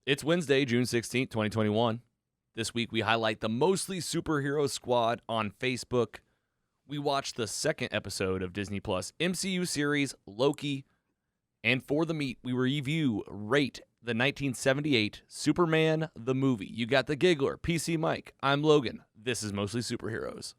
It's Wednesday, June 16th, 2021. This week we highlight the Mostly Superhero Squad on Facebook. We watched the second episode of Disney Plus MCU Series Loki. And for the meat, we rate the 1978 Superman the movie. You got the Giggler, PC Mike. I'm Logan. This is Mostly Superheroes.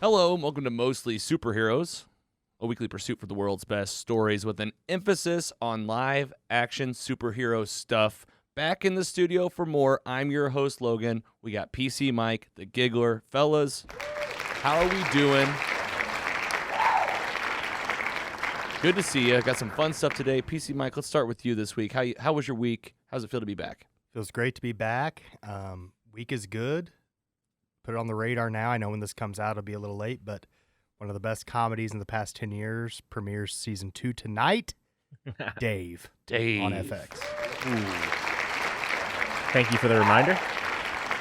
Hello, and welcome to Mostly Superheroes, a weekly pursuit for the world's best stories with an emphasis on live action superhero stuff. Back in the studio for more, I'm your host, Logan. We got PC Mike, the Giggler. Fellas, how are we doing? Good to see you. Got some fun stuff today. PC Mike, let's start with you this week. How was your week? How's it feel to be back? Feels great to be back. Week is good. Put it on the radar now. I know when this comes out, it'll be a little late, but one of the best comedies in the past 10 years premieres season 2 tonight. Dave on FX. Ooh. Thank you for the reminder.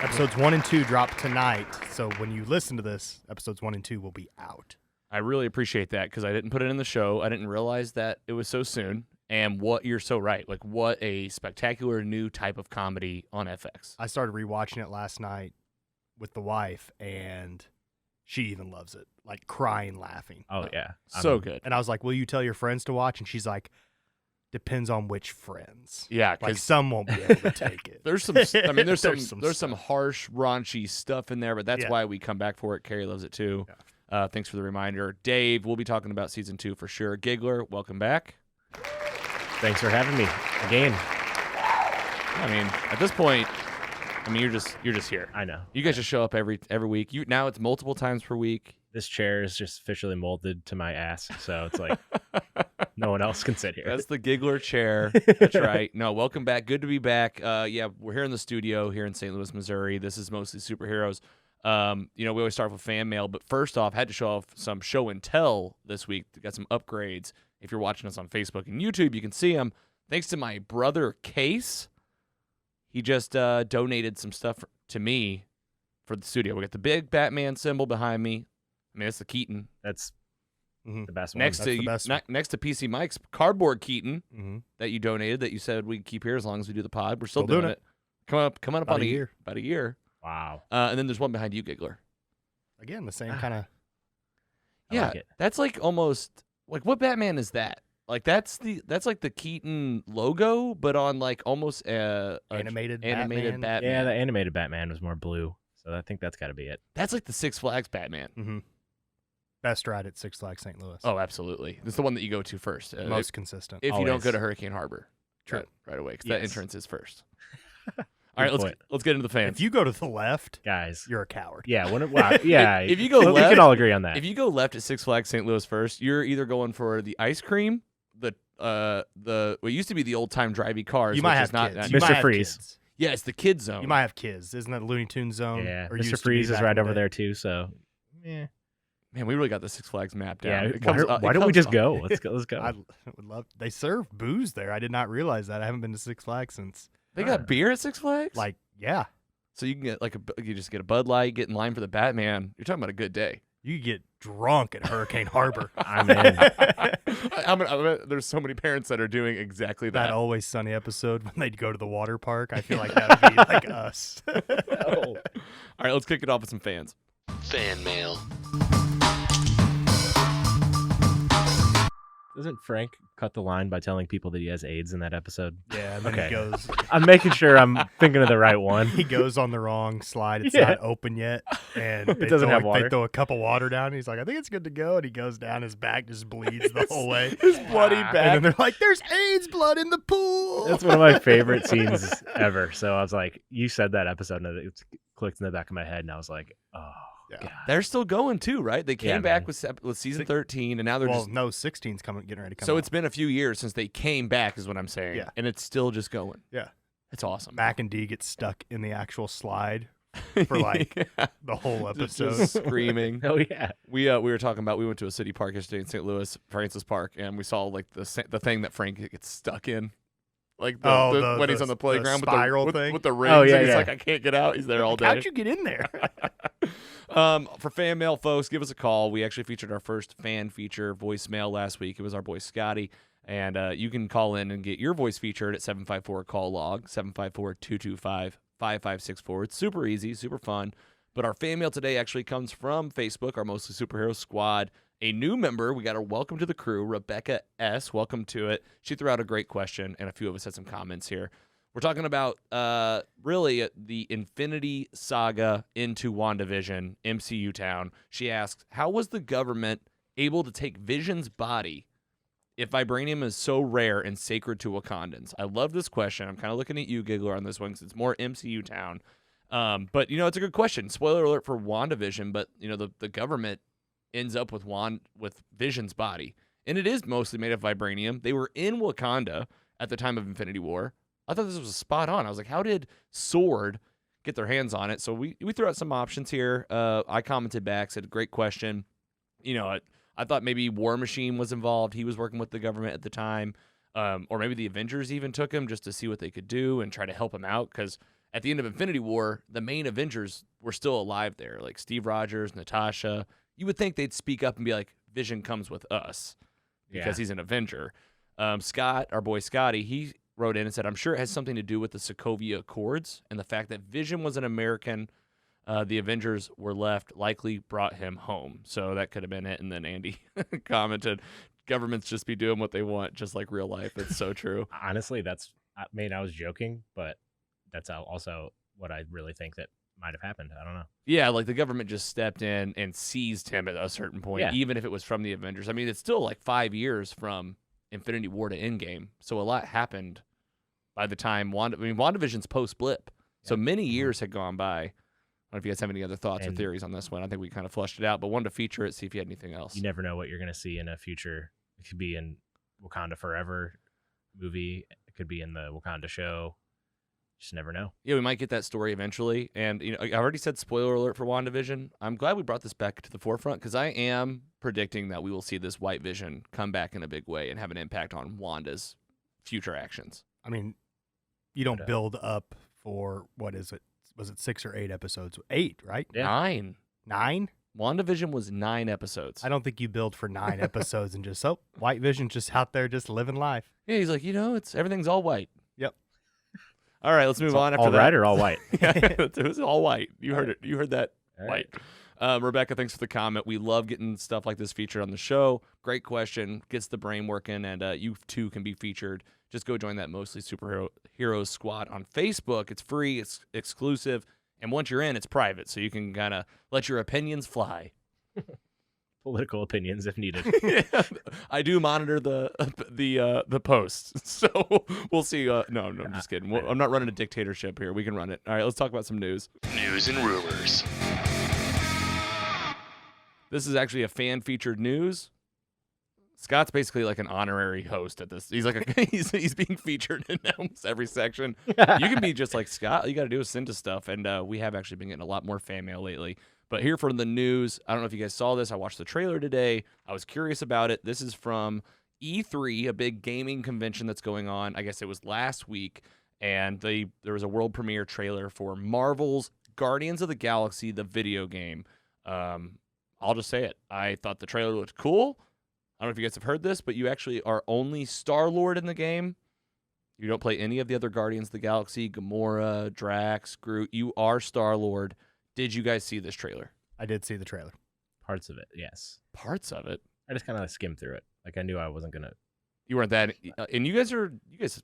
Episodes 1 and 2 drop tonight, so when you listen to this, episodes 1 and 2 will be out. I really appreciate that because I didn't put it in the show. I didn't realize that it was so soon. And you're so right. Like, what a spectacular new type of comedy on FX. I started rewatching it last night with the wife, and she even loves it, like crying, laughing. Oh, yeah. So good. And I was like, will you tell your friends to watch? And she's like, depends on which friends. Yeah, like because some won't be able to take it. there's some. I mean, there's some stuff. harsh, raunchy stuff in there, but that's Yeah. why we come back for it. Carrie loves it too. Yeah. Thanks for the reminder, Dave. We'll be talking about season 2 for sure. Giggler, welcome back. Thanks for having me again. I mean, at this point, you're just here. I know. You guys just show up every week. Now it's multiple times per week. This chair is just officially molded to my ass, so it's like no one else can sit here. That's the Giggler chair. That's right. No, welcome back. Good to be back. Yeah, we're here in the studio here in St. Louis, Missouri. This is Mostly Superheroes. We always start with fan mail, but first off, had to show off some show and tell this week. Got some upgrades. If you're watching us on Facebook and YouTube, you can see them. Thanks to my brother, Case. He just donated some stuff to me for the studio. We got the big Batman symbol behind me. I mean, that's the Keaton. That's the best one. Next That's the best one. next to PC Mike's cardboard Keaton Mm-hmm. that you donated, that you said we'd keep here as long as we do the pod. We're still doing it. Coming up About on a year. About a year. Wow. And then there's one behind you, Giggler. Again, the same kind of. Yeah, like it. that's like almost like, what Batman is that? Like that's like the Keaton logo, but on like almost Animated Batman. Yeah, the animated Batman was more blue, so I think that's got to be it. That's like the Six Flags Batman. Mm-hmm. Best ride at Six Flags St. Louis. Oh, absolutely. It's the one that you go to first. Most consistent. If you don't Always. go to Hurricane Harbor, True. right away, because Yes. that entrance is first. All right, point. let's get into the fans. If you go to the left, Guys. you're a coward. Yeah, yeah. If you go we left- can all agree on that. If you go left at Six Flags St. Louis first, you're either going for the ice cream, what used to be the old time drivey cars. You might which have is not kids. that- You Mr. might have Freeze. kids. Yeah, it's the kid zone. You might have kids. Isn't that a Looney Tunes zone? Yeah, Or used Mr. to be Freeze is back right in the over day? there too, so yeah. Man, we really got the Six Flags map Yeah, down. It comes up- why it don't we comes just up. go? Let's go. I would love. They serve booze there. I did not realize that. I haven't been to Six Flags since. They got beer at Six Flags. Yeah, so you can get you just get a Bud Light, get in line for the Batman. You're talking about a good day. you get drunk at Hurricane Harbor. I'm in. I bet there's so many parents that are doing exactly That that. Always Sunny episode when they'd go to the water park. I feel like that would be like us. All right, let's kick it off with some fans. Fan mail. Doesn't Frank cut the line by telling people that he has AIDS in that episode? Yeah, and then Okay. he goes. I'm making sure I'm thinking of the right one. He goes on the wrong slide. It's Yeah. not open yet, and It doesn't have water. They throw a cup of water down. He's like, "I think it's good to go," and he goes down. His back just bleeds the whole way. His bloody Ah. back. And then they're like, "There's AIDS blood in the pool." That's one of my favorite scenes ever. So I was like, you said that episode, and it clicked in the back of my head, and I was like, oh. Yeah. They're still going too, right? They came Yeah, back man. with season 13, and now they're Well, just. no, 16's getting ready to come So out. it's been a few years since they came back, is what I'm saying. Yeah. And it's still just going. Yeah. It's awesome. Mac and D get stuck in the actual slide for like Yeah. the whole Just episode. screaming. Oh yeah. We were talking about, we went to a city park yesterday in St. Louis, Francis Park, and we saw like the thing that Frank gets stuck in. Like when he's on the playground spiral with thing. with the rings, Oh, yeah, and he's yeah. like, I can't get out. He's there all day. How'd you get in there? For fan mail, folks, give us a call. We actually featured our first fan feature voicemail last week. It was our boy Scotty. And you can call in and get your voice featured at 754-CALL-LOG, 754-225-5564. It's super easy, super fun. But our fan mail today actually comes from Facebook, our Mostly Superhero Squad. A new member, we got a welcome to the crew, Rebecca S. Welcome to it. She threw out a great question, and a few of us had some comments here. We're talking about really the Infinity Saga into WandaVision, MCU Town. She asks, how was the government able to take Vision's body if vibranium is so rare and sacred to Wakandans? I love this question. I'm kind of looking at you, Giggler, on this one because it's more MCU Town. But, it's a good question. Spoiler alert for WandaVision, but, the government ends up with Vision's body. And it is mostly made of vibranium. They were in Wakanda at the time of Infinity War. I thought this was spot on. I was like, how did SWORD get their hands on it? So we threw out some options here. I commented back, said, great question. I thought maybe War Machine was involved. He was working with the government at the time. Or maybe the Avengers even took him just to see what they could do and try to help him out. Because at the end of Infinity War, the main Avengers were still alive there, like Steve Rogers, Natasha. You would think they'd speak up and be like, Vision comes with us because he's an Avenger. Scott, our boy Scotty, he wrote in and said, I'm sure it has something to do with the Sokovia Accords and the fact that Vision was an American. The Avengers were left, likely brought him home. So that could have been it. And then Andy commented, governments just be doing what they want, just like real life. It's so true. Honestly, I was joking, but that's also what I really think that might have happened. I don't know. Yeah, like the government just stepped in and seized him at a certain point, even if it was from the Avengers. I mean, it's still like 5 years from Infinity War to Endgame. So a lot happened by the time WandaVision's post-blip. So many years had gone by. I don't know if you guys have any other thoughts or theories on this one. I think we kind of flushed it out, but wanted to feature it, see if you had anything else. You never know what you're going to see in a future. It could be in Wakanda Forever movie. It could be in the Wakanda show. Just never know. Yeah, we might get that story eventually. And, I already said spoiler alert for WandaVision. I'm glad we brought this back to the forefront because I am predicting that we will see this White Vision come back in a big way and have an impact on Wanda's future actions. I mean, you don't build up for, what is it? Was it 6 or 8 episodes? 8, right? Yeah. 9. 9? WandaVision was 9 episodes. I don't think you build for 9 episodes and just, White Vision's just out there just living life. Yeah, he's like, everything's all white. Yep. All right, let's move on after all that. red or all white? It was all white. You heard it. You heard that. All White. Rebecca, thanks for the comment. We love getting stuff like this featured on the show. Great question. Gets the brain working, and you too can be featured. Just go join that Mostly Superheroes Squad on Facebook. It's free. It's exclusive. And once you're in, it's private, so you can kind of let your opinions fly. Political opinions if needed. Yeah, I do monitor the posts, so we'll see. No, I'm just kidding. I'm not running a dictatorship here. We can run it. All right, let's talk about some news. News and rumors. This is actually a fan-featured news. Scott's basically like an honorary host at this. He's like he's being featured in almost every section. You can be just like Scott. All you got to do is send us stuff, and we have actually been getting a lot more fan mail lately. But here for the news, I don't know if you guys saw this. I watched the trailer today. I was curious about it. This is from E3, a big gaming convention that's going on. I guess it was last week, and there was a world premiere trailer for Marvel's Guardians of the Galaxy, the video game. I'll just say it. I thought the trailer looked cool. I don't know if you guys have heard this, but you actually are only Star-Lord in the game. You don't play any of the other Guardians of the Galaxy, Gamora, Drax, Groot. You are Star-Lord. Did you guys see this trailer? I did see the trailer. Parts of it, yes. Parts of it? I just kind of skimmed through it. Like I knew I wasn't gonna. You weren't that, and you guys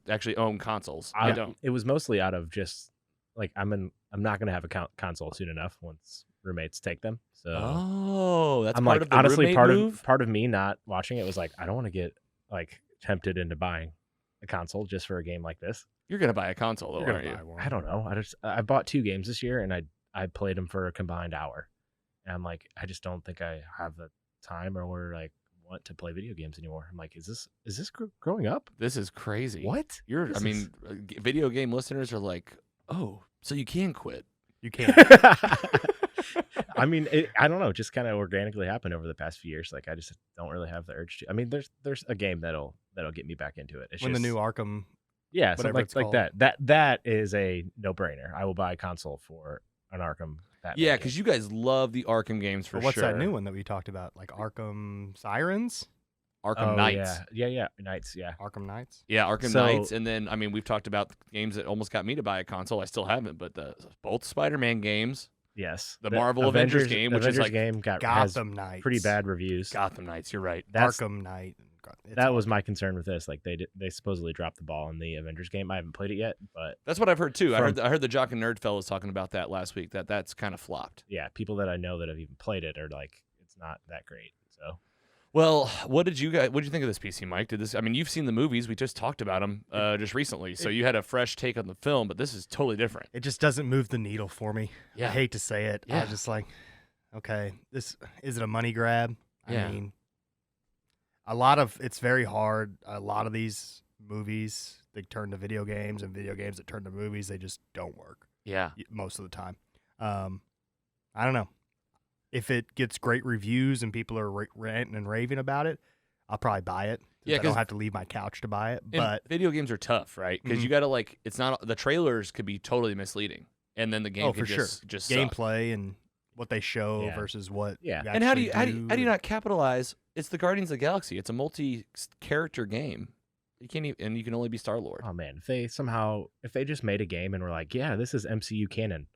actually own consoles. I don't. It was mostly out of just like I'm not gonna have a console soon enough once roommates take them. So that's I'm part like of the honestly roommate part move? of of me not watching it was like I don't want to get like tempted into buying a console just for a game like this. You're gonna buy a console, though, aren't you? I don't know. I bought 2 games this year and I played them for a combined hour. And I'm like, I just don't think I have the time or like want to play video games anymore. I'm like, is this growing up? This is crazy. What? I mean, video game listeners are like, oh, so you can quit. You can't. I mean, I don't know. It just kind of organically happened over the past few years. Like, I just don't really have the urge to. I mean, there's a game that'll get me back into it. It's When just, the new Arkham, yeah, something whatever it's like called. that is a no brainer. I will buy a console for an Arkham. Batman Yeah, game. because you guys love the Arkham games for or what's sure. that new one that we talked about? Like Arkham Sirens, Arkham Knights. Yeah, Knights, yeah. Arkham Knights. Yeah, Arkham So- Knights, and then I mean we've talked about games that almost got me to buy a console. I still haven't, but both Spider-Man games, Yes. The Marvel Avengers game, which is Avengers like game has Gotham Knights. pretty bad reviews. Gotham Knights. You're right. Arkham Knight. That was my concern with this. Like they supposedly dropped the ball in the Avengers game. I haven't played it yet, but That's what I've heard too. From- I heard the Jock and Nerd fellows talking about that last week. That's kind of flopped. yeah, people that I know that have even played it are like, it's not that great. So Well, what did you think of this PC, Mike? I mean, you've seen the movies. We just talked about them just recently, so you had a fresh take on the film. But this is totally different. It just doesn't move the needle for me. Yeah. I hate to say it. I Yeah. was just like, okay, is it a money grab? Yeah. I mean, it's very hard. A lot of these movies, they turn to video games, and video games that turn to movies, they just don't work Yeah. most of the time. I don't know. If it gets great reviews and people are ranting and raving about it, I'll probably buy it. Yeah, I 'cause- don't have to leave my couch to buy it. And But video games are tough, right? Because Mhm. you got to it's not the trailers could be totally misleading, and then the game oh, could for sure, just suck. gameplay and what they show Yeah. versus what. Yeah. you And how do you actually not capitalize? It's the Guardians of the Galaxy. It's a multi-character game. You can't even, and you can only be Star Lord. oh man, if they just made a game and were like, yeah, this is MCU canon,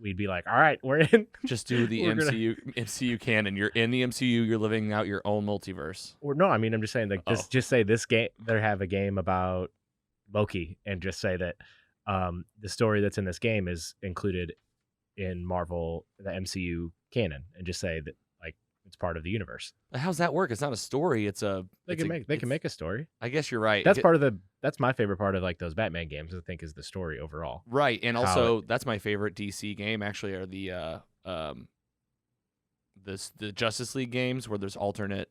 we'd be like, all right, we're in. Just do the We're gonna- MCU canon. You're in the MCU. You're living out your own multiverse. Or no, I mean, I'm just saying, like, Oh. just say this game. They have a game about Loki, and just say that the story that's in this game is included in Marvel, the MCU canon, and just say that like it's part of the universe. How's that work? It's not a story. It's They can make a story. I guess you're right. That's my favorite part of like those Batman games. I think is the story overall. Right, and how also that's my favorite DC game. Actually, are the Justice League games where there's alternate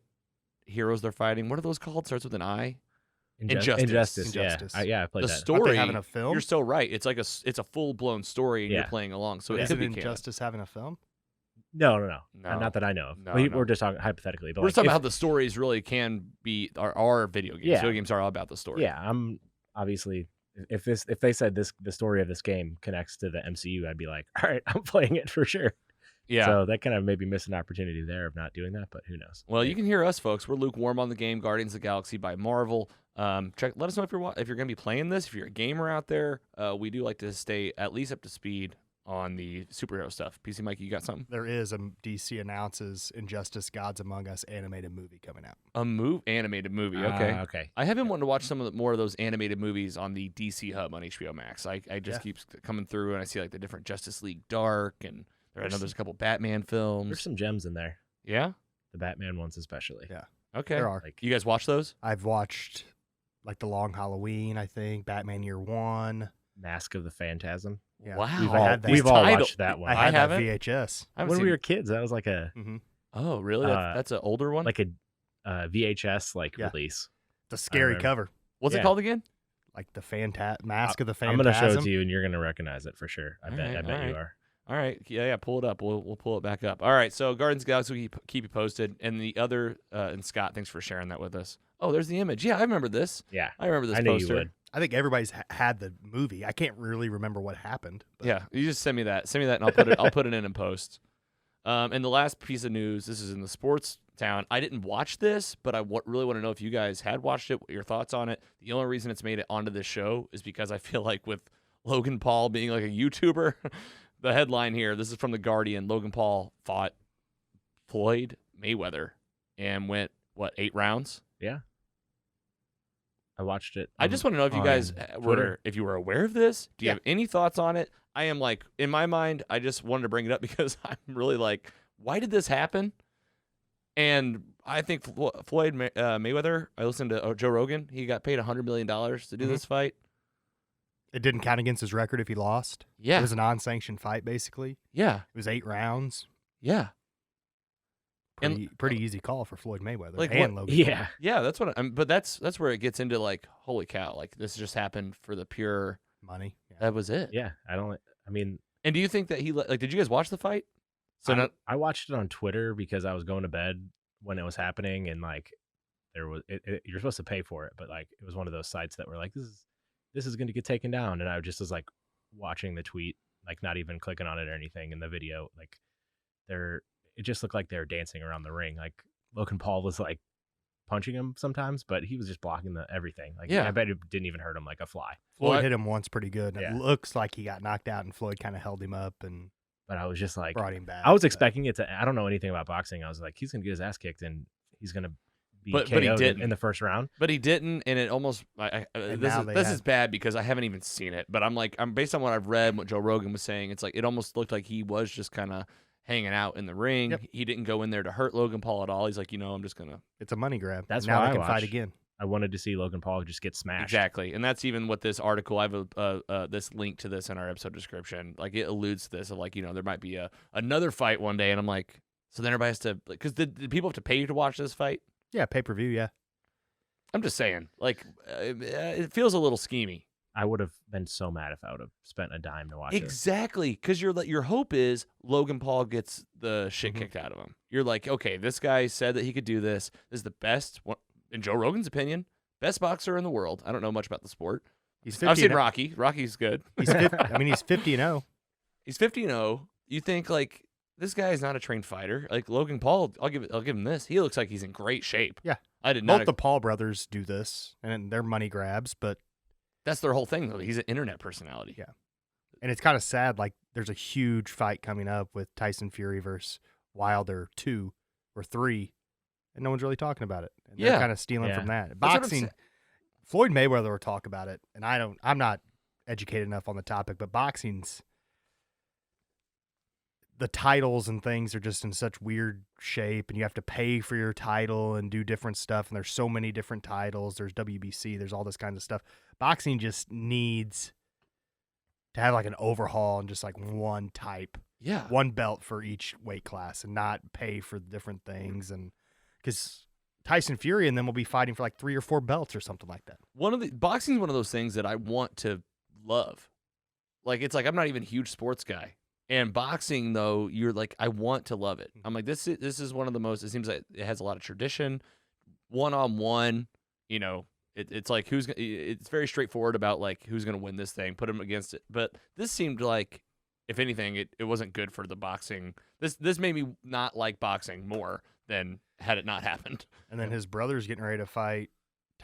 heroes they're fighting. What are those called? Starts with an I. Injustice. Injustice. Yeah, I played The that. Aren't story. they having a film? You're so right. It's like it's a full blown story, and you're Yeah. playing along. So it Isn't could be canon. Injustice having a film? No. No. Not that I know of. No, We're no. just talking hypothetically. But We're like, just talking if- about how the stories really can be are video games. Yeah. Video games are all about the story. Yeah, I'm obviously if they said the story of this game connects to the MCU, I'd be like, all right, I'm playing it for sure. Yeah. So that kind of maybe missed an opportunity there of not doing that, but who knows? Well, you can hear us, folks. We're lukewarm on the game Guardians of the Galaxy by Marvel. Let us know if you're going to be playing this. If you're a gamer out there, we do like to stay at least up to speed on the superhero stuff. PC Mike, you got something? There is a DC announces Injustice: Gods Among Us animated movie coming out. Animated movie. Okay. Okay. I have been wanting to watch more of those animated movies on the DC Hub on HBO Max. I just Yeah. keeps coming through, and I see like the different Justice League Dark, and I know There's- there's a couple Batman There's films. some gems in there. Yeah. The Batman ones especially. Yeah. Okay. There are. Like You guys watch those? I've watched like The Long Halloween, I think, Batman Year One. Mask of the Phantasm. Yeah. Wow. We've I all had that. we've all Title- watched that one. I had that haven't. VHS. I haven't When seen- we were kids, that was like a Oh, really? That's an older one. like a VHS Yeah. release. The scary remember. cover, What's it yeah. called again? like the Mask of the I'm Phantasm. gonna show it to you, and you're gonna recognize it for sure. I All bet. right, I bet all you right. are. All right, yeah, pull it up. We'll pull it back up. All right, so Guardians of the Galaxy, we keep you posted, and the other and Scott, thanks for sharing that with us. Oh, there's the image. Yeah, I remember this. Yeah, I remember this I knew poster. you would. I think everybody's had the movie. I can't really remember what happened. But Yeah, you just send me that, and I'll put it in post. And the last piece of news, this is in the sports town. I didn't watch this, but I really want to know if you guys had watched it, what your thoughts on it. The only reason it's made it onto this show is because I feel like with Logan Paul being like a YouTuber, the headline here, this is from The Guardian, Logan Paul fought Floyd Mayweather and went, 8 rounds? Yeah, I watched it. I just want to know if you on guys Twitter. if you were aware of this. Do you Yeah. have any thoughts on it? I am like, in my mind, I just wanted to bring it up because I'm really like, why did this happen? And I think Floyd Mayweather, I listened to Joe Rogan. He got paid $100 million to do Mhm. this fight. it didn't count against his record if he lost. Yeah. It was a non-sanctioned fight, basically. Yeah. It was 8 rounds. Yeah. Pretty easy call for Floyd Mayweather Like, and what- Logan. Yeah. Yeah, that's what. But that's where it gets into like, holy cow! Like this just happened for the pure. Money. Yeah. That was it. Yeah. I mean, And do you think that he like? Did you guys watch the fight? So I watched it on Twitter because I was going to bed when it was happening, and like there was you're supposed to pay for it, but like it was one of those sites that were like this is going to get taken down, and I just was like watching the tweet, like not even clicking on it or anything. In the video, like it just looked like they were dancing around the ring. Like Logan Paul was like punching him sometimes, but he was just blocking everything. Like Yeah. I bet it didn't even hurt him like a fly. Floyd hit him once pretty good. And Yeah. It looks like he got knocked out, and Floyd kind of held him up and But I was just like, brought him back. I was but- expecting it to. I don't know anything about boxing. I was like, he's gonna get his ass kicked and he's gonna be But he KO'd didn't. in the first round. But he didn't, and it almost. And This now is they this have- is bad because I haven't even seen it. But I'm based on what I've read, and what Joe Rogan was saying. It's like it almost looked like he was just kind of hanging out in the ring. Yep. He didn't go in there to hurt Logan Paul at all. He's like, I'm just gonna. It's a money grab. That's now why they I can fight watch. again. I wanted to see Logan Paul just get smashed. Exactly, and that's even what this article. I have this link to this in our episode description. Like it alludes to this of like there might be another fight one day, and I'm like, so then everybody has to because did people have to pay to watch this fight? Yeah, pay-per-view, yeah. I'm just saying, like it feels a little schemy. I would have been so mad if I would have spent a dime to watch it. Exactly, because your hope is Logan Paul gets the shit Mhm. kicked out of him. You're like, okay, this guy said that he could do this. This is the best, in Joe Rogan's opinion, best boxer in the world. I don't know much about the sport. He's I've 50 seen and Rocky. Rocky's good. He's 50, I mean, he's 50-0. He's 50-0. You think like this guy is not a trained fighter? Like Logan Paul, I'll give him this. He looks like he's in great shape. Yeah. I did not. Both the Paul brothers do this, and they're money grabs, but That's their whole thing though. He's an internet personality. Yeah. and it's kind of sad. Like, there's a huge fight coming up with Tyson Fury versus Wilder 2 or 3, and no one's really talking about it. And Yeah. they're kind of stealing Yeah. from that. That's what I'm Boxing, saying. Floyd Mayweather will talk about it, and I'm not educated enough on the topic, but boxing's, the titles and things are just in such weird shape, and you have to pay for your title and do different stuff, and there's so many different titles. There's WBC, there's all this kind of stuff. Boxing just needs to have like an overhaul and just like one type, Yeah. one belt for each weight class, and not pay for different things. And because Tyson Fury and them will be fighting for like 3 or 4 belts or something like that. Boxing's one of those things that I want to love. Like it's like I'm not even a huge sports guy. And boxing though, you're like I want to love it. I'm like this is one of the most, it seems like it has a lot of tradition. One-on-one, it's like it's very straightforward about like who's going to win this thing, put them against it. But this seemed like if anything it wasn't good for the boxing. This made me not like boxing more than had it not happened. And then his brother's getting ready to fight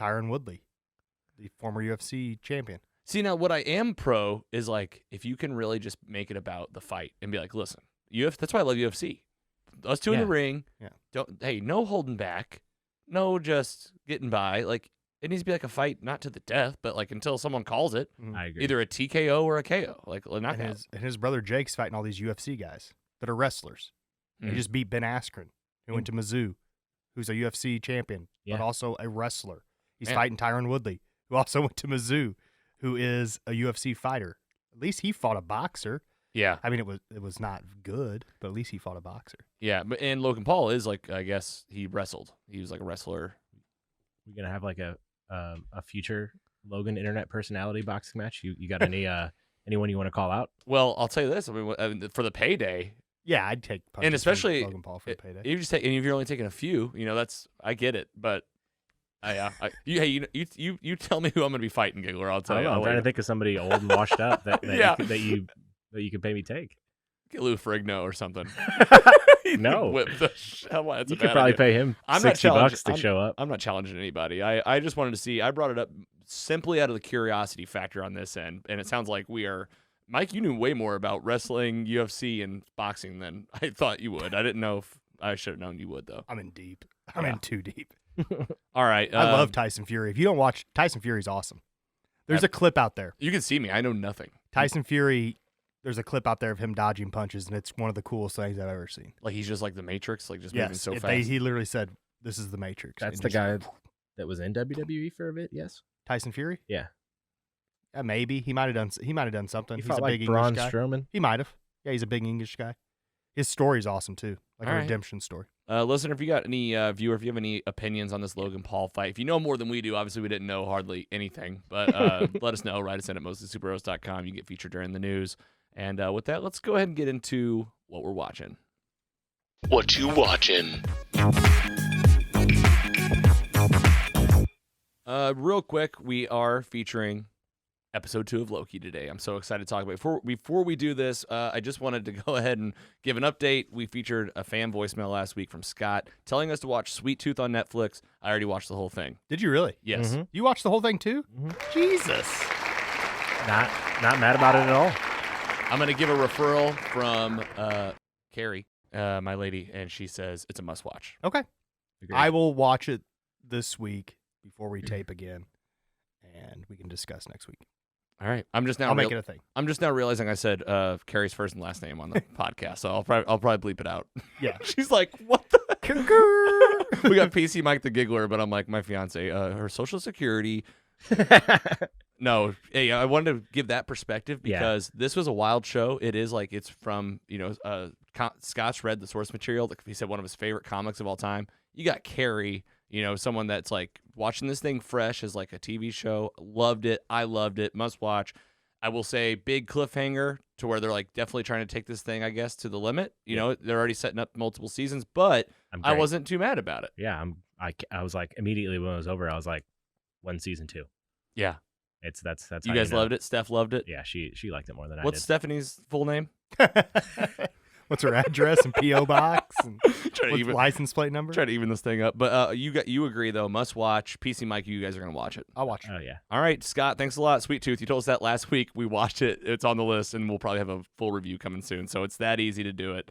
Tyron Woodley, the former UFC champion. See, now what I am pro is like if you can really just make it about the fight and be like, listen, that's why I love UFC. Us two in the Yeah. ring. Yeah. No holding back. No just getting by. Like it needs to be like a fight, not to the death, but like until someone calls it. I agree. Either a TKO or a KO. Like a knockout. And his brother Jake's fighting all these UFC guys that are wrestlers. He Mhm. just beat Ben Askren, who went to Mizzou, who's a UFC champion, Yeah. but also a wrestler. He's Man. fighting Tyron Woodley, who also went to Mizzou, who is a UFC fighter. At least he fought a boxer. Yeah. I mean, it was not good, but at least he fought a boxer. Yeah. But and Logan Paul is like, I guess he wrestled. He was like a wrestler. We're gonna have like a future Logan internet personality boxing match. You got any anyone you want to call out? Well, I'll tell you this. I mean, for the payday, Yeah, I'd take punches and especially from Logan Paul for the payday. You just take, and if you're only taking a few, that's I get it, but you tell me who I'm gonna be fighting, Giggler. I'll I tell don't you. know. I'm trying to think of somebody old and washed up that Yeah. you could maybe take. Get Lou Ferrigno or something. No. Whip the hell. That's You a could bad probably idea. pay him I'm not $60 to I'm- show up. I'm not challenging anybody. I just wanted to see. I brought it up simply out of the curiosity factor on this end, and it sounds like we are. Mike, you knew way more about wrestling, UFC, and boxing than I thought you would. I didn't know if I should have known you would, though. I'm in deep. I'm Yeah. in too deep. All right. I love Tyson Fury. If you don't watch, Tyson Fury's awesome. There's Yeah. a clip out there. You can see me. I know nothing. Tyson Fury, there's a clip out there of him dodging punches, and it's one of the coolest things I've ever seen. Like he's just like the Matrix, like just moving Yes, so fast. he literally said, "This is the Matrix." That's and the just- guy that was in WWE for a bit. Yes. Tyson Fury. Yeah. Maybe he might have done. He might have done something. He He's fought a like big Braun English guy. Strowman. He might have. Yeah, he's a big English guy. His story's awesome too. like All a right. redemption story. Listener, if you got any viewer, if you have any opinions on this Logan Paul fight, if you know more than we do, obviously we didn't know hardly anything, but let us know. Write us in at mostlysuperheroes.com. You get featured during the news. And with that, let's go ahead and get into what we're watching. What you watching? Real quick, we are featuring episode 2 of Loki today. I'm so excited to talk about it. Before we do this, I just wanted to go ahead and give an update. We featured a fan voicemail last week from Scott telling us to watch Sweet Tooth on Netflix. I already watched the whole thing. Did you really? Yes. Mm-hmm. You watched the whole thing too? Jesus. Not mad about it at all. I'm going to give a referral from Carrie, my lady, and she says it's a must-watch. Okay. Agreed. I will watch it this week before we tape again, and we can discuss next week. All right. I'm just now I'll make it a thing. I'm just now realizing I said Carrie's first and last name on the podcast, so I'll probably bleep it out. Yeah. She's like, what the? We got PC Mike the Giggler, but I'm like, my fiance, her social security. No, hey, I wanted to give that perspective because this was a wild show. It is like it's from, Scott's read the source material. He said one of his favorite comics of all time. You got Carrie, someone that's like watching this thing fresh as like a TV show. Loved it. I loved it. Must watch. I will say big cliffhanger to where they're like definitely trying to take this thing, I guess, to the limit. They're already setting up multiple seasons, but I wasn't too mad about it. Yeah, I was like immediately when it was over, I was like, when season 2? Yeah. That's You guys loved it? Steph loved it? Yeah, she liked it more than I What's did. Stephanie's full name? What's her address and PO box and what's license plate number? Try to even this thing up. But you agree though, must watch. PC Mike, you guys are gonna watch it. I'll watch it. Oh yeah. All right, Scott, thanks a lot. Sweet Tooth, you told us that last week. We watched it. It's on the list, and we'll probably have a full review coming soon. So it's that easy to do it.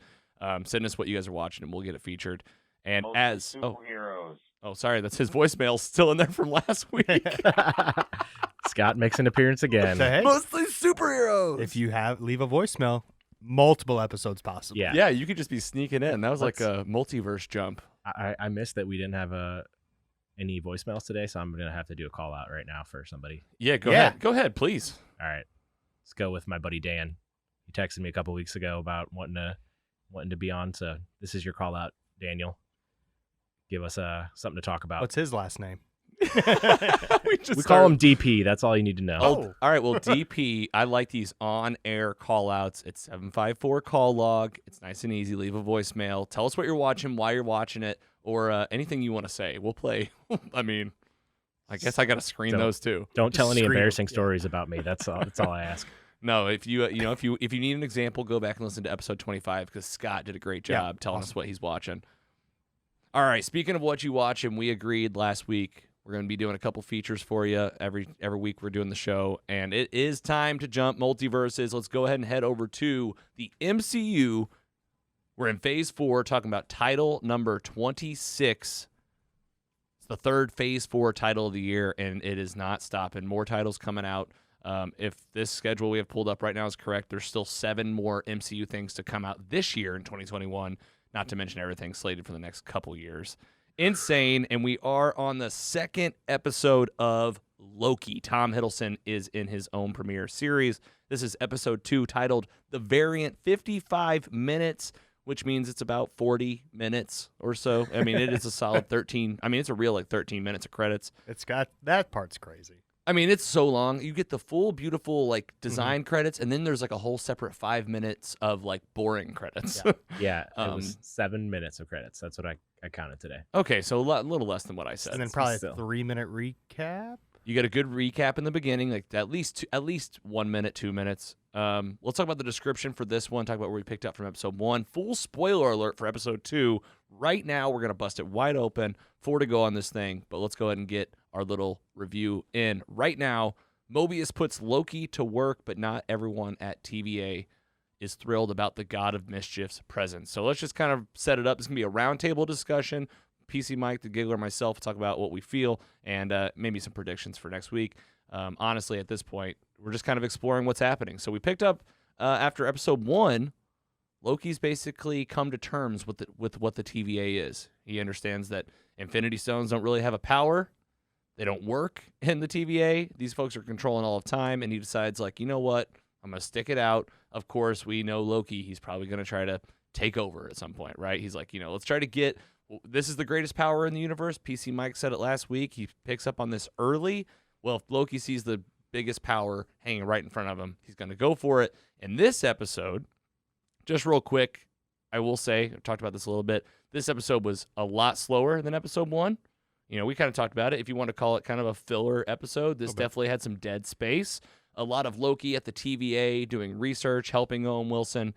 Send us what you guys are watching, and we'll get it featured. And sorry, that's his voicemail still in there from last week. Scott makes an appearance again. So, hey, Mostly superheroes. if you leave a voicemail, multiple episodes possible. Yeah. You could just be sneaking in. That was like a multiverse jump. I missed that we didn't have any voicemails today, so I'm gonna have to do a call out right now for somebody. Yeah, go ahead. Go ahead, please. All right, let's go with my buddy Dan. He texted me a couple weeks ago about wanting to be on. So this is your call out, Daniel. Give us something to talk about. What's his last name? We call him DP. That's all you need to know. Oh, all right. Well, DP, I like these on-air call-outs. It's 754 call log. It's nice and easy. Leave a voicemail. Tell us what you're watching, why you're watching it, or anything you want to say. We'll play. I mean, I guess I got to screen those too. Don't tell any Screen embarrassing them, stories about me. That's all. That's all I ask. No, if you if you need an example, go back and listen to episode 25 because Scott did a great job telling us what he's watching. All right. Speaking of what you watch, and we agreed last week. We're going to be doing a couple features for you every week. We're doing the show, and it is time to jump multiverses. Let's go ahead and head over to the MCU. We're in Phase 4, talking about title number 26. It's the third Phase 4 title of the year, and it is not stopping. More titles coming out. If this schedule we have pulled up right now is correct, there's still 7 more MCU things to come out this year in 2021, not to mention everything slated for the next couple years. Insane, and we are on the second episode of Loki. Tom Hiddleston is in his own premiere series. This is episode 2, titled The Variant, 55 minutes, which means it's about 40 minutes or so. I mean, it is a solid 13. I mean, it's a real 13 minutes of credits. It's got that part's crazy. I mean, it's so long. You get the full, beautiful design credits, and then there's a whole separate 5 minutes of boring credits. Yeah, it was 7 minutes of credits. That's what I counted today. Okay, so a little less than what I said. And then probably Still. a 3-minute recap. You get a good recap in the beginning, at least 1 minute, 2 minutes. Let's talk about the description for this one. Talk about where we picked up from episode 1. Full spoiler alert for episode 2. Right now, we're gonna bust it wide open. 4 to go on this thing, but let's go ahead and get our little review in right now. Mobius puts Loki to work, but not everyone at TVA is thrilled about the God of Mischief's presence. So let's just kind of set it up. It's gonna be a roundtable discussion. PC Mike, the Giggler, myself talk about what we feel and maybe some predictions for next week. Honestly, at this point, we're just kind of exploring what's happening. So we picked up after episode 1. Loki's basically come to terms with what the TVA is. He understands that Infinity Stones don't really have a power. They don't work in the TVA. These folks are controlling all of time, and he decides, you know what? I'm going to stick it out. Of course, we know Loki. He's probably going to try to take over at some point, right? He's like, let's try to get this is the greatest power in the universe. PC Mike said it last week. He picks up on this early. Well, if Loki sees the biggest power hanging right in front of him, he's going to go for it. In this episode, just real quick, I will say, I talked about this a little bit. This episode was a lot slower than episode 1. We kind of talked about it. If you want to call it kind of a filler episode, this definitely had some dead space. A lot of Loki at the TVA doing research, helping Owen Wilson.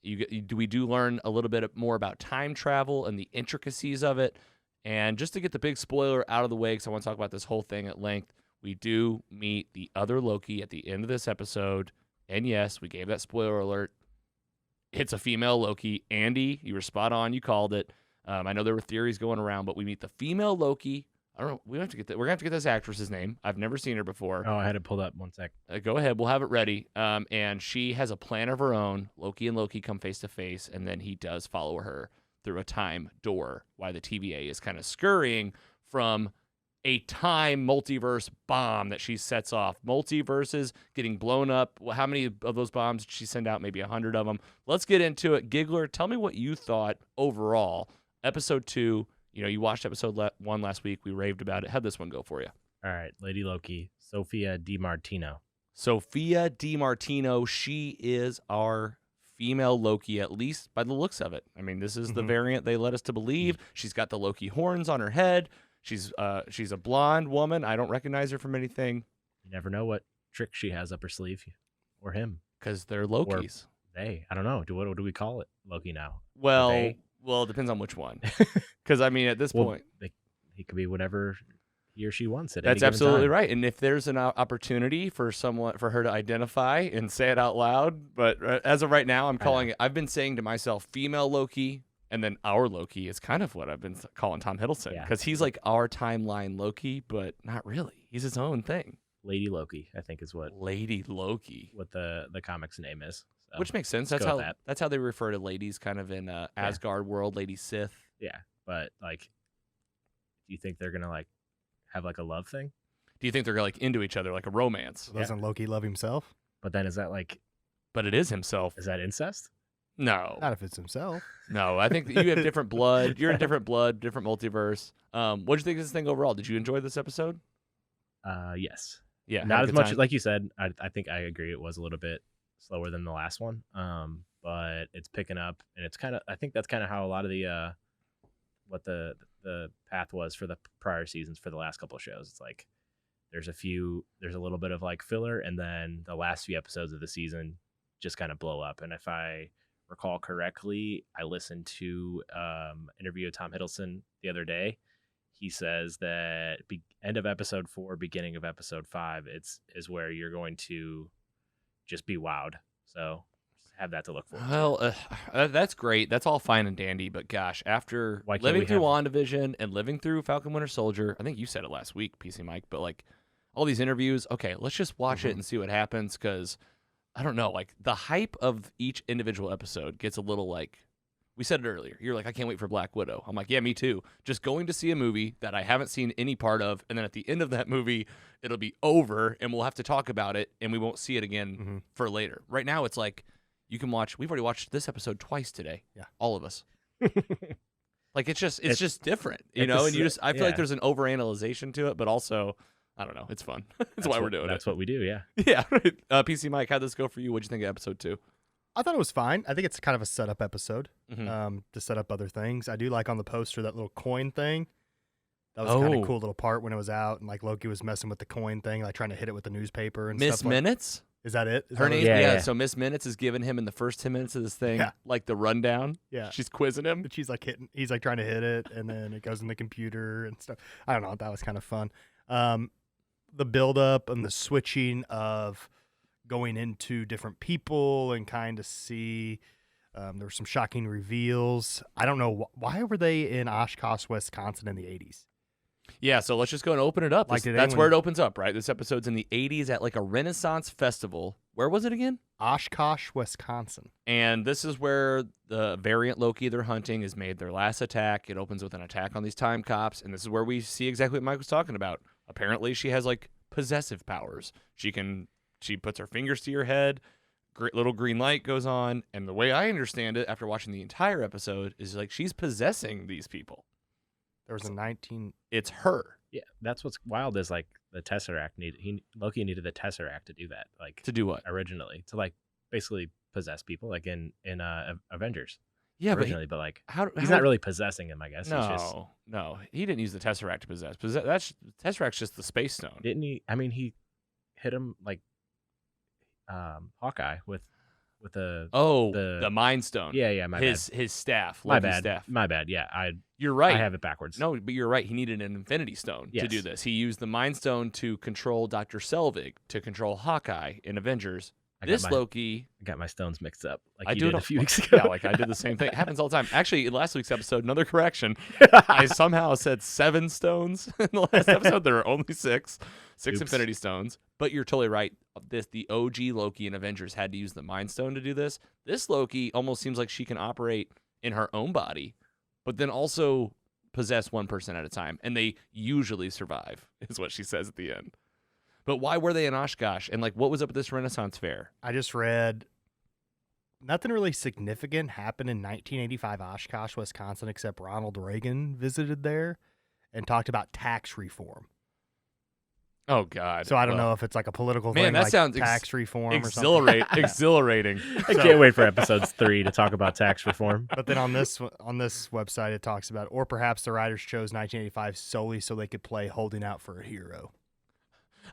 We do learn a little bit more about time travel and the intricacies of it. And just to get the big spoiler out of the way, because I want to talk about this whole thing at length, we do meet the other Loki at the end of this episode. And yes, we gave that spoiler alert. It's a female Loki. Andy, you were spot on. You called it. I know there were theories going around, but we meet the female Loki. I don't know. We're going to have to get this actress's name. I've never seen her before. Oh, I had it pulled up. One sec. Go ahead. We'll have it ready. And she has a plan of her own. Loki and Loki come face to face, and then he does follow her through a time door while the TVA is kind of scurrying from a time multiverse bomb that she sets off. Multiverses getting blown up. How many of those bombs did she send out? Maybe 100 of them. Let's get into it. Giggler, tell me what you thought overall. Episode 2, you watched episode 1 last week. We raved about it. How'd this one go for you? All right, Lady Loki, Sophia DiMartino. Sophia DiMartino, she is our female Loki, at least by the looks of it. I mean, this is the variant they led us to believe. She's got the Loki horns on her head. She's a blonde woman. I don't recognize her from anything. You never know what trick she has up her sleeve, or him. Because they're Lokis. Or they. I don't know. What do we call it, Loki now? Well, it depends on which one. Because, I mean, at this point. He could be whatever he or she wants it. That's absolutely right. And if there's an opportunity for her to identify and say it out loud, but as of right now, I'm calling it. I've been saying to myself, female Loki, and then our Loki is kind of what I've been calling Tom Hiddleston, because he's like our timeline Loki, but not really. He's his own thing. Lady Loki, I think, is what Lady Loki, what the comic's name is. So which makes sense. That's how they refer to ladies, kind of in Asgard world, Lady Sith. Yeah, but like, do you think they're gonna like have like a love thing? Do you think they're like into each other, like a romance? Doesn't Loki love himself? But then is that like? But it is himself. Is that incest? No. Not if it's himself. No, I think that you have different blood. You're in different blood, different multiverse. What did you think of this thing overall? Did you enjoy this episode? Yes. Yeah. Not as much, like you said. I think I agree. It was a little bit slower than the last one. But it's picking up, and it's kind of. I think that's kind of how a lot of the what the path was for the prior seasons for the last couple of shows. It's like there's a little bit of like filler, and then the last few episodes of the season just kind of blow up. And if I recall correctly, I listened to an interview with Tom Hiddleston the other day. He says that end of episode 4, beginning of episode 5, is where you're going to just be wowed. So have that to look forward to. Well, that's great. That's all fine and dandy. But gosh, after living through WandaVision and living through Falcon Winter Soldier, I think you said it last week, PC Mike, but like all these interviews, okay, let's just watch it and see what happens, because I don't know, like the hype of each individual episode gets a little like, we said it earlier. You're like, I can't wait for Black Widow. I'm like, yeah, me too. Just going to see a movie that I haven't seen any part of, and then at the end of that movie, it'll be over, and we'll have to talk about it, and we won't see it again for later. Right now, it's like, you can watch, we've already watched this episode twice today. Yeah. All of us. Like, it's just different, you know? And I feel like there's an overanalyzation to it, but also, I don't know. It's fun. That's why we're doing it. That's what we do, yeah. Yeah. PC Mike, how'd this go for you? What'd you think of episode 2? I thought it was fine. I think it's kind of a setup episode to set up other things. I do like on the poster that little coin thing. That was kind of a cool little part when it was out, and like Loki was messing with the coin thing, like trying to hit it with the newspaper and Miss stuff. Minutes? Is that it? Her name? Yeah. So Miss Minutes is giving him in the first 10 minutes of this thing, Yeah. like the rundown. Yeah. She's quizzing him. But he's like trying to hit it, and then it goes in the computer and stuff. I don't know. That was kind of fun. The build-up and the switching of going into different people and kind of see there were some shocking reveals. I don't know. Why were they in Oshkosh, Wisconsin in the 80s? Yeah, so let's just go and open it up. Like, That's where it opens up, right? This episode's in the 80s at like a Renaissance festival. Where was it again? Oshkosh, Wisconsin. And this is where the variant Loki they're hunting has made their last attack. It opens with an attack on these time cops, and this is where we see exactly what Mike was talking about. Apparently, she has like possessive powers. She puts her fingers to your head, little green light goes on, and the way I understand it after watching the entire episode is like she's possessing these people. There was a 19. It's her Yeah, that's what's wild is like the Tesseract Loki needed the Tesseract to do that, like to do what? originally, to like basically possess people, like in Avengers. Yeah, originally, but like how he's not really possessing him, I guess. No, He's just, no, he didn't use the Tesseract to possess. Tesseract's just the space stone. didn't he? I mean, he hit him like Hawkeye with the Mind Stone. yeah, my bad. His staff. My Loki's bad. Staff. My bad. Yeah, You're right. I have it backwards. No, but you're right. He needed an Infinity Stone to do Yes. this. He used the Mind Stone to control Dr. Selvig, to control Hawkeye in Avengers. I got my stones mixed up. Like I you do did it a few weeks ago. Yeah, like I did the same thing. It happens all the time. Actually, in last week's episode, another correction. I somehow said 7 stones in the last episode. There are only 6 Oops. Infinity Stones. But you're totally right. The OG Loki in Avengers had to use the Mind Stone to do this. This Loki almost seems like she can operate in her own body, but then also possess one person at a time, and they usually survive, is what she says at the end. But why were they in Oshkosh? And like, what was up at this Renaissance fair? I just read nothing really significant happened in 1985 Oshkosh, Wisconsin, except Ronald Reagan visited there and talked about tax reform. Oh God! So I don't know if it's like a political man, thing, that like sounds tax reform or something. Exhilarating. I can't wait for episodes 3 to talk about tax reform. But then on this website, it talks about, or perhaps the writers chose 1985 solely so they could play "Holding Out for a Hero."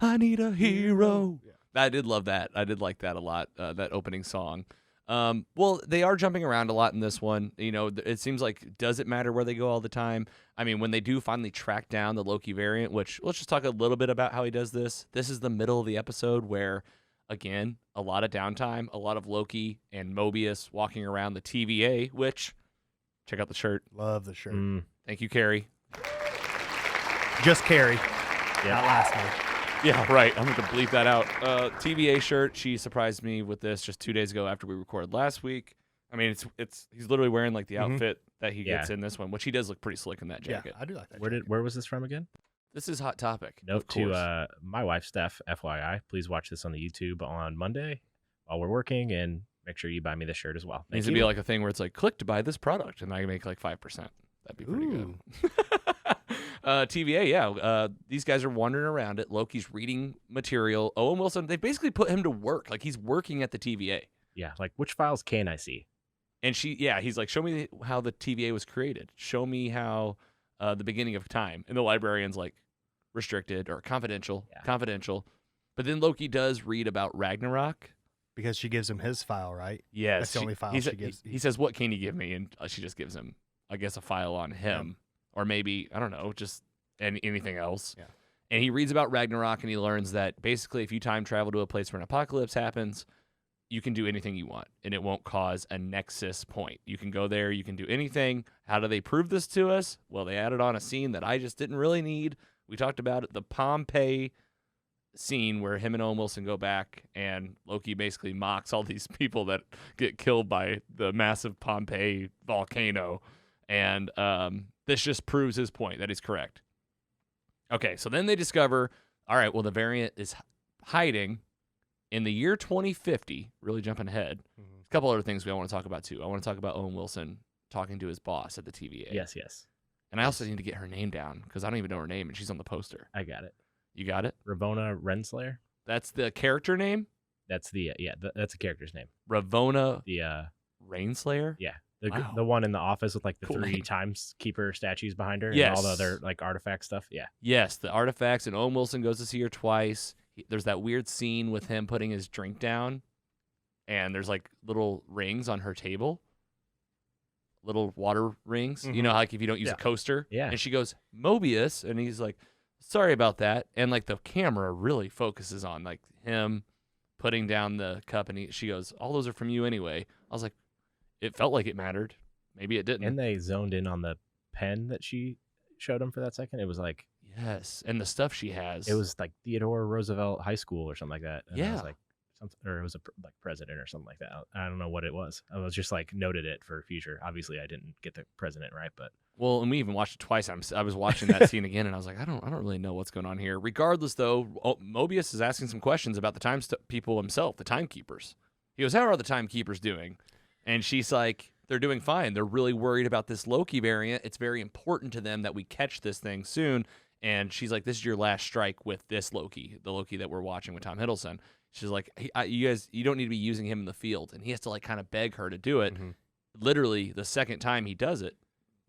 I need a hero. Yeah. I did love that. I did like that a lot. That opening song. Well, they are jumping around a lot in this one. You know, it seems like, does it matter where they go all the time? I mean, when they do finally track down the Loki variant, which let's just talk a little bit about how he does this. This is the middle of the episode where, again, a lot of downtime, a lot of Loki and Mobius walking around the TVA, which, check out the shirt. Love the shirt. Thank you, Carrie. Just Carrie, Yeah. not last name. Yeah, right. I'm going to bleep that out. TVA shirt. She surprised me with this just 2 days ago after we recorded last week. I mean, it's he's literally wearing like the outfit that he gets in this one, which he does look pretty slick in that jacket. Yeah, I do like that. Where was this from again? This is Hot Topic. Note of course. to my wife, Steph, FYI, please watch this on the YouTube on Monday while we're working, and make sure you buy me this shirt as well. It needs to be like a thing where it's like, click to buy this product, and I make like 5%. That'd be pretty good. TVA, yeah. These guys are wandering around it. Loki's reading material. Owen Wilson, they basically put him to work. Like, he's working at the TVA. Yeah, like which files can I see? And he's like, show me how the TVA was created. Show me how the beginning of time. And the librarian's like, restricted or confidential. Yeah. Confidential. But then Loki does read about Ragnarok. Because she gives him his file, right? Yes. That's the only file she gives. He says, what can you give me? And she just gives him, I guess, a file on him. Or maybe, I don't know, just anything else. Yeah. And he reads about Ragnarok, and he learns that basically if you time travel to a place where an apocalypse happens, you can do anything you want, and it won't cause a nexus point. You can go there. You can do anything. How do they prove this to us? Well, they added on a scene that I just didn't really need. We talked about it, the Pompeii scene where him and Owen Wilson go back, and Loki basically mocks all these people that get killed by the massive Pompeii volcano. And this just proves his point that he's correct. Okay, so then they discover, all right, well, the variant is hiding in the year 2050, really jumping ahead. A couple other things we want to talk about, too. I want to talk about Owen Wilson talking to his boss at the TVA. Yes. And I also need to get her name down because I don't even know her name, and she's on the poster. I got it. You got it? Ravonna Renslayer. That's the character name? That's the that's a character's name. Ravonna The Rainslayer? yeah. Wow. The one in the office with like the Cool 3 name. timekeeper statues behind her, Yes. and all the other like artifact stuff. Yeah. Yes, the artifacts, and Owen Wilson goes to see her twice. There's that weird scene with him putting his drink down, and there's like little rings on her table, little water rings. You know, like if you don't use a coaster. Yeah. And she goes, Mobius, and he's like, sorry about that. And like the camera really focuses on like him putting down the cup, and she goes, all those are from you anyway. I was like, it felt like it mattered. Maybe it didn't. And they zoned in on the pen that she showed him for that second. It was like, yes, and the stuff she has. it was like Theodore Roosevelt High School or something like that. And I Yeah. was like, something, or it was like president or something like that. I don't know what it was. I was just like noted it for future. Obviously, I didn't get the president right, but Well, and we even watched it twice. I was watching that scene again, and I was like, I don't really know what's going on here. Regardless, though, Mobius is asking some questions about the people himself, the timekeepers. He goes, how are the timekeepers doing? And she's like, they're doing fine. They're really worried about this Loki variant. It's very important to them that we catch this thing soon. And she's like, this is your last strike with this Loki, the Loki that we're watching with Tom Hiddleston. She's like, you guys, you don't need to be using him in the field. And he has to like kind of beg her to do it. Mhm. Literally, the second time he does it,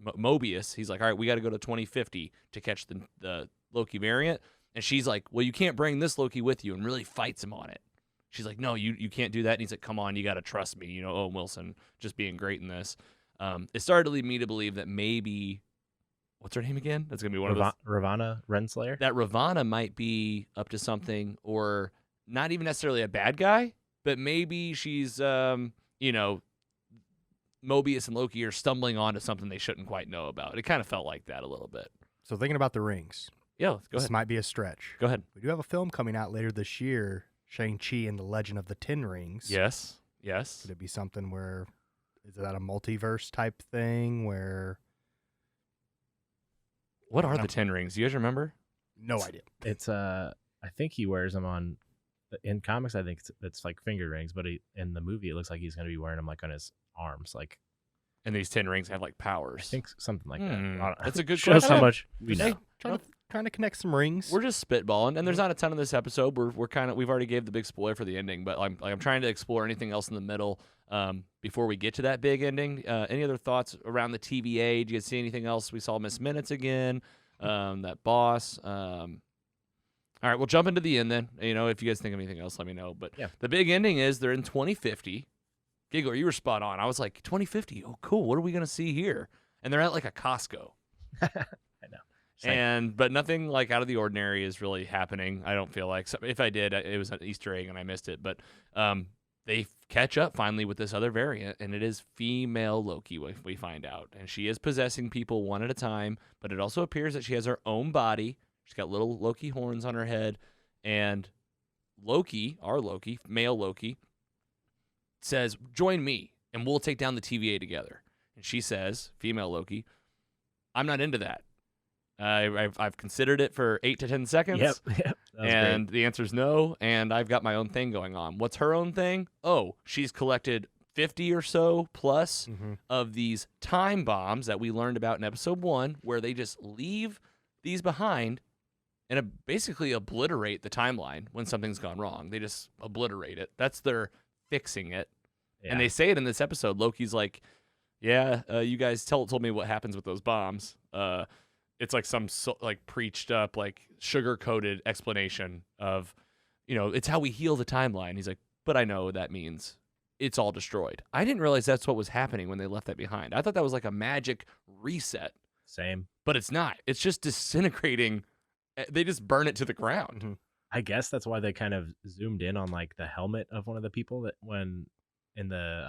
Mobius, he's like, all right, we got to go to 2050 to catch the Loki variant. And she's like, well, you can't bring this Loki with you, and really fights him on it. She's like, no, you can't do that. And he's like, come on, you got to trust me. You know, Owen Wilson just being great in this. It started to lead me to believe that maybe, what's her name again? That's going to be one of those. Ravonna Renslayer? That Ravonna might be up to something, or not even necessarily a bad guy, but maybe she's, you know, Mobius and Loki are stumbling onto something they shouldn't quite know about. It kind of felt like that a little bit. So thinking about the rings, Yeah, go this ahead. might be a stretch. Go ahead. We do have a film coming out later this year, Shang-Chi and the Legend of the Ten Rings. Yes. Yes. Could it be something where, is that a multiverse type thing where, What are No. the 10 rings? Do you guys remember? no idea. It's I think he wears them on in comics. I think it's like finger rings, but in the movie it looks like he's going to be wearing them like on his arms. Like And these 10 rings have like powers. I think something like Hmm, that. I don't know. that's a good Shows question. how much we Hey, know. Trying to connect some rings. We're just spitballing, and there's not a ton of this episode. We're kind of, we've already gave the big spoiler for the ending, but I'm trying to explore anything else in the middle before we get to that big ending. Any other thoughts around the TVA? Did you guys see anything else? We saw Miss Minutes again, that boss. All right, we'll jump into the end then. You know, if you guys think of anything else, let me know. But Yeah. the big ending is they're in 2050. Giggler, you were spot on. I was like, 2050. Oh, cool. What are we gonna see here? And they're at like a Costco. I know. It's like, But nothing like out of the ordinary is really happening. I don't feel like. So if I did, it was an Easter egg and I missed it. But they catch up finally with this other variant, and it is female Loki. We find out, and she is possessing people one at a time. But it also appears that she has her own body. She's got little Loki horns on her head, and Loki, our Loki, male Loki, says, "Join me, and we'll take down the TVA together." And she says, female Loki, "I'm not into that. I've considered it for 8 to 10 seconds. Yep. That was And the answer is no, and I've got my own thing going on." What's her own thing? Oh, she's collected 50 or so plus of these time bombs that we learned about in episode 1, where they just leave these behind and basically obliterate the timeline when something's gone wrong. They just obliterate it. That's their fixing it. great. And they say it in this episode. Loki's like, yeah, you guys told me what happens with those bombs. It's like some like preached up, like sugar-coated explanation of, you know, it's how we heal the timeline. He's like, but I know that means it's all destroyed. I didn't realize that's what was happening when they left that behind. I thought that was like a magic reset, Same. but it's not. It's just disintegrating. They just burn it to the ground. I guess that's why they kind of zoomed in on like the helmet of one of the people that when in the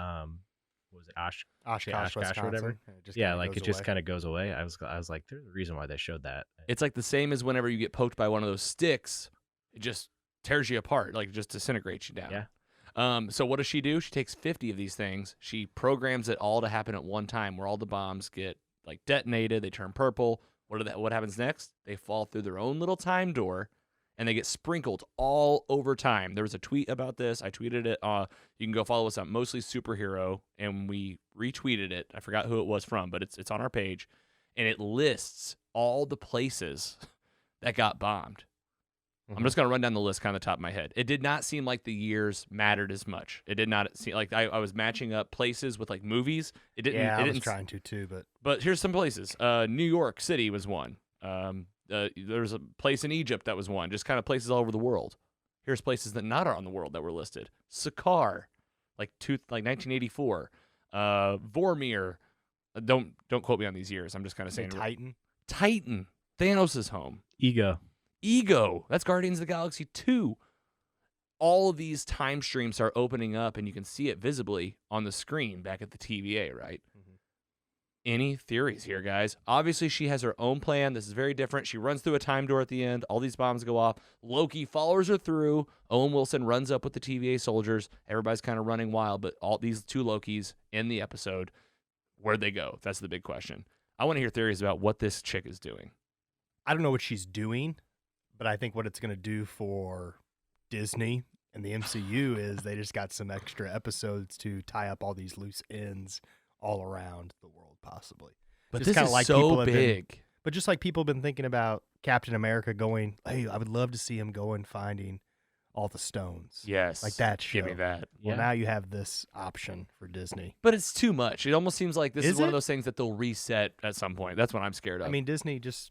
what was it Oshkosh, Oshkosh or whatever. Wisconsin. Yeah, like it just kind of goes away. I was like, there's a reason why they showed that. It's like the same as whenever you get poked by one of those sticks, it just tears you apart, like it just disintegrates you down. Yeah. So what does she do? She takes 50 of these things. She programs it all to happen at one time, where all the bombs get like detonated. They turn purple. What happens next? They fall through their own little time door, and they get sprinkled all over time. There was a tweet about this. I tweeted it. You can go follow us on Mostly Superhero, and we retweeted it. I forgot who it was from, but it's on our page, and it lists all the places that got bombed. I'm just going to run down the list kind of the top of my head. It did not seem like the years mattered as much. It did not seem like I was matching up places with like movies. It didn't. Yeah, it I didn't was trying to too, but But here's some places. New York City was one. There was a place in Egypt that was one. Just kind of places all over the world. Here's places that not are on the world that were listed. Sakaar, like 1984. Vormir. Don't quote me on these years. I'm just kind of saying. Titan. Titan. Thanos' home. Ego. That's Guardians of the Galaxy 2. All of these time streams are opening up, and you can see it visibly on the screen back at the TVA, right? Any theories here, guys? Obviously, she has her own plan. This is very different. She runs through a time door at the end. All these bombs go off. Loki follows her through. Owen Wilson runs up with the TVA soldiers. Everybody's kind of running wild, but all these two Lokis in the episode, where'd they go? That's the big question. I want to hear theories about what this chick is doing. I don't know what she's doing, but I think what it's going to do for Disney And the MCU is they just got some extra episodes to tie up all these loose ends all around the world, possibly. But Just this kinda is like people so have been- big. But just like people have been thinking about Captain America going, hey, I would love to see him go and finding all the stones. Yes. Like that Give me show. that. Well, Yeah. now you have this option for Disney. But it's too much. It almost seems like this is Is one of it? those things that they'll reset at some point. That's what I'm scared of. I mean, Disney just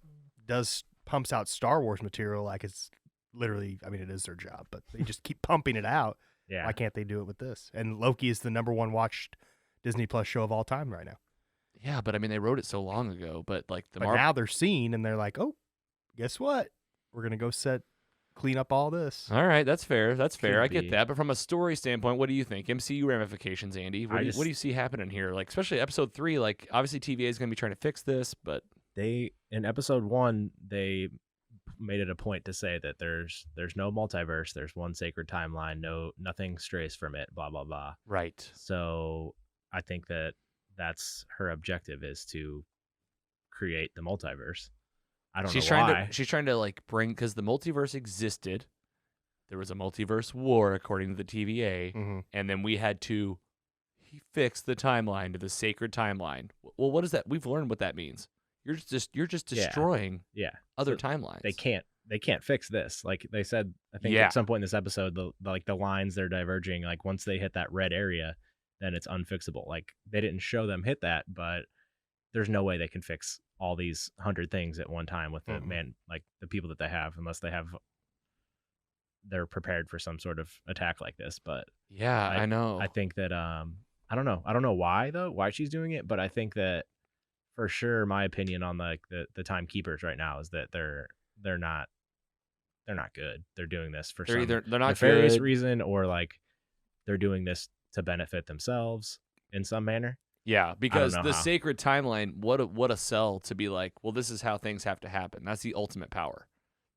pumps out Star Wars material like it's literally, I mean, it is their job, but they just keep pumping it out. Yeah. Why can't they do it with this? And Loki is the #1 watched Disney Plus show of all time right now. yeah, but I mean, they wrote it so long ago. But like the But now they're seen and they're like, oh, guess what? We're going to go clean up all this. All right, that's fair. That's fair. Could I get be. that. But from a story standpoint, what do you think? MCU ramifications, Andy. What, I what do you see happening here? Like, especially episode 3. Like, obviously TVA is going to be trying to fix this, but They in episode 1 they made it a point to say that there's no multiverse, there's one sacred timeline, nothing strays from it, blah blah blah. right. So I think that's her objective, is to create the multiverse. I don't She's know trying why. to. She's trying to like bring, because the multiverse existed. There was a multiverse war according to the TVA, Mm-hmm. and then we had to fix the timeline to the sacred timeline. Well, what is that? We've learned what that means. You're just Yeah. destroying Yeah. other So timelines. They can't fix this. Like they said, I think Yeah. at some point in this episode, the lines they're diverging, like once they hit that red area, then it's unfixable. Like they didn't show them hit that, but there's no way they can fix all these 100 things at one time with the like the people that they have, unless they're prepared for some sort of attack like this. But Yeah, I know. I think that I don't know why she's doing it, but I think that for sure my opinion on like the timekeepers right now is that they're not good. They're doing this for some they're not nefarious good. reason, or like they're doing this to benefit themselves in some manner. Yeah, because know the how. sacred timeline, what a sell to be like, well, this is how things have to happen. That's the ultimate power.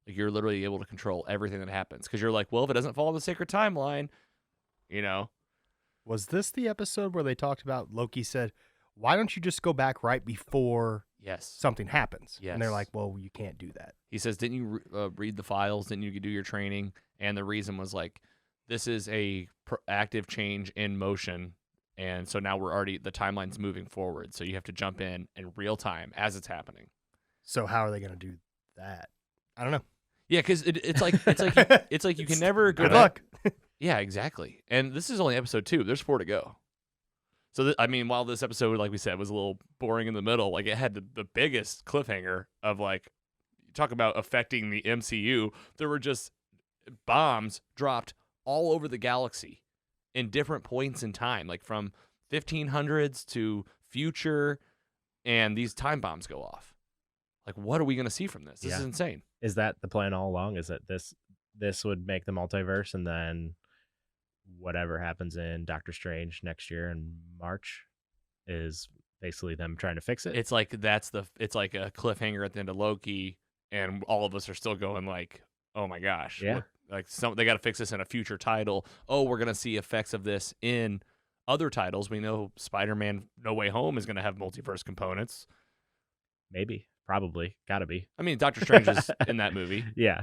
Like you're literally able to control everything that happens, because you're like, well, if it doesn't follow the sacred timeline, you know. Was this the episode where they talked about Loki said, why don't you just go back right before Yes. something happens? And they're Yes. like, well, you can't do that. He says, didn't you read the files? Didn't you do your training? And the reason was like, this is a active change in motion. And so now the timeline's moving forward. So you have to jump in real time as it's happening. So how are they going to do that? I don't know. Yeah, because it's like it's like you can never go Good back. luck. Yeah, exactly. And this is only episode 2. There's 4 to go. So I mean, while this episode, like we said, was a little boring in the middle, like it had the biggest cliffhanger of like, talk about affecting the MCU. There were just bombs dropped all over the galaxy in different points in time, like from 1500s to future, and these time bombs go off. Like, what are we going to see from this? This is Yeah. insane. Is that the plan all along? Is that this would make the multiverse, and then whatever happens in Doctor Strange next year in March is basically them trying to fix it? It's like it's like a cliffhanger at the end of Loki, and all of us are still going like, oh my gosh, Yeah. like they got to fix this in a future title. Oh, we're gonna see effects of this in other titles. We know Spider-Man: No Way Home is gonna have multiverse components. Maybe, probably, gotta be. I mean, Doctor Strange is in that movie. Yeah.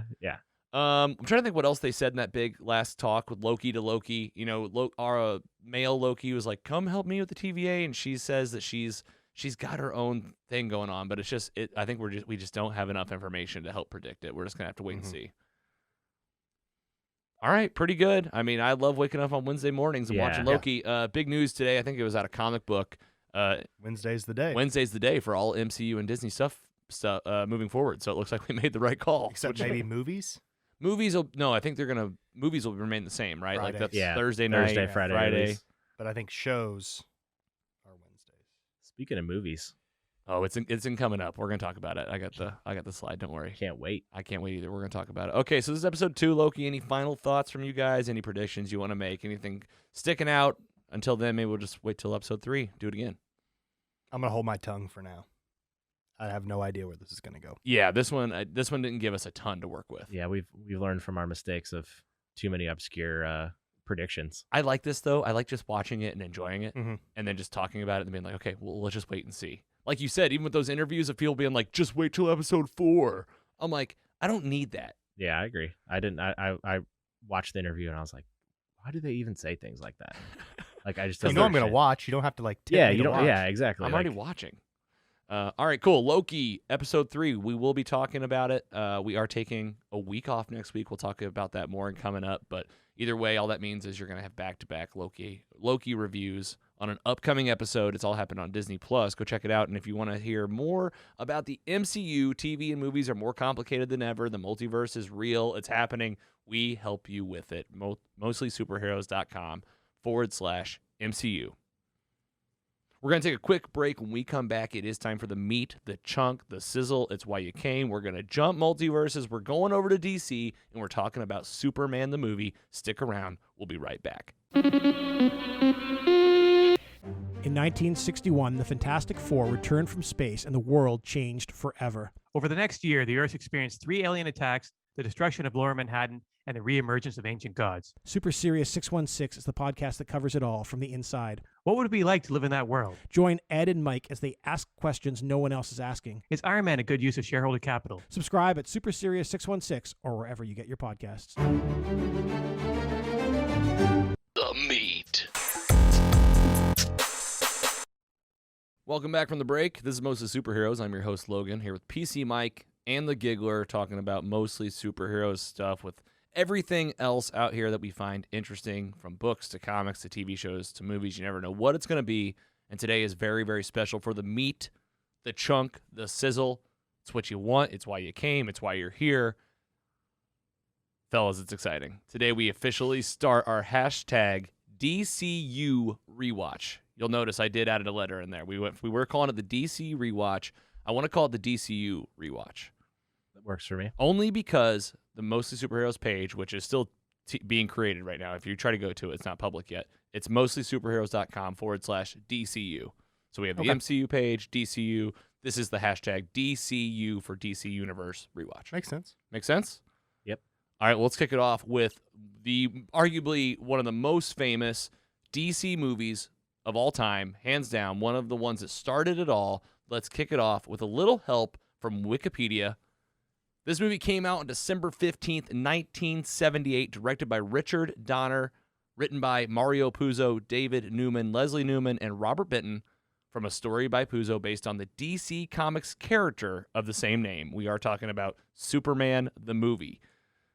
I'm trying to think what else they said in that big last talk with Loki to Loki. You know, our male Loki was like, "Come help me with the TVA," and she says that she's got her own thing going on, but it's just I think we just don't have enough information to help predict it. We're just gonna have to wait and see. All right, pretty good. I mean, I love waking up on Wednesday mornings and watching Yeah. Loki. Big news today. I think it was out of comic book. Wednesday's the day. Wednesday's the day for all MCU and Disney stuff moving forward. So it looks like we made the right call. Except which- maybe movies. movies. No, I think movies will remain the same, right? Like Friday. that's Yeah. Thursday night, Thursday, Friday. Friday. release. But I think shows are Wednesdays. Speaking of movies, Oh, it's in coming up. We're gonna talk about it. I got the slide. Don't worry. can't wait. I can't wait either. We're gonna talk about it. Okay, so this is episode 2, Loki. Any final thoughts from you guys? Any predictions you want to make? Anything sticking out? Until then, maybe we'll just wait till episode 3. Do it again. I'm going to hold my tongue for now. I have no idea where this is going to go. Yeah, this one didn't give us a ton to work with. Yeah, we've learned from our mistakes of too many obscure predictions. I like this though. I like just watching it and enjoying it, Mhm. and then just talking about it and being like, okay, well, let's just wait and see. Like you said, even with those interviews of people being like, just wait till episode 4. I'm like, I don't need that. Yeah, I agree. I didn't. I watched the interview and I was like, why do they even say things like that? Like, I just You don't know I'm going to understand. watch. You don't have to, like, tip Yeah, me you to don't. watch. Yeah, exactly. I'm already watching. All right, cool. Loki, episode 3. We will be talking about it. We are taking a week off next week. We'll talk about that more and coming up. But either way, all that means is you're going to have back-to-back Loki reviews on an upcoming episode. It's all happened on Disney Plus. Go check it out. And if you want to hear more about the MCU, TV and movies are more complicated than ever. The multiverse is real. It's happening. We help you with it. mostlysuperheroes.com/MCU. We're going to take a quick break. When we come back, it is time for the meat, the chunk, the sizzle. It's why you came. We're going to jump multiverses. We're going over to DC, and we're talking about Superman the movie. Stick around. We'll be right back. In 1961, the Fantastic Four returned from space and the world changed forever. Over the next year, the Earth experienced 3 alien attacks, the destruction of Lower Manhattan, and the re-emergence of ancient gods. Super Series 616 is the podcast that covers it all from the inside. What would it be like to live in that world? Join Ed and Mike as they ask questions no one else is asking. Is Iron Man a good use of shareholder capital? Subscribe at Super Series 616 or wherever you get your podcasts. The meat. Welcome back from the break. This is Mostly Superheroes. I'm your host, Logan, here with PC Mike and the Giggler, talking about mostly superheroes stuff with everything else out here that we find interesting, from books to comics to TV shows to movies. You never know what it's going to be. And today is very, very special for the meat, the chunk, the sizzle. It's what you want. It's why you came. It's why you're here. Fellas, it's exciting. Today we officially start our hashtag DCU Rewatch. You'll notice I did add a letter in there. We were calling it the DC Rewatch. I want to call it the DCU Rewatch. That works for me. Only because the Mostly Superheroes page, which is still being created right now, if you try to go to it, it's not public yet. It's mostlysuperheroes.com/DCU. So we have the MCU page, DCU. This is the hashtag DCU for DC Universe Rewatch. Makes sense. Make sense? Yep. All right, well, let's kick it off with the arguably one of the most famous DC movies of all time, hands down, one of the ones that started it all. Let's kick it off with a little help from Wikipedia. This movie came out on December 15th, 1978, directed by Richard Donner, written by Mario Puzo, David Newman, Leslie Newman, and Robert Benton, from a story by Puzo based on the DC Comics character of the same name. We are talking about Superman the movie.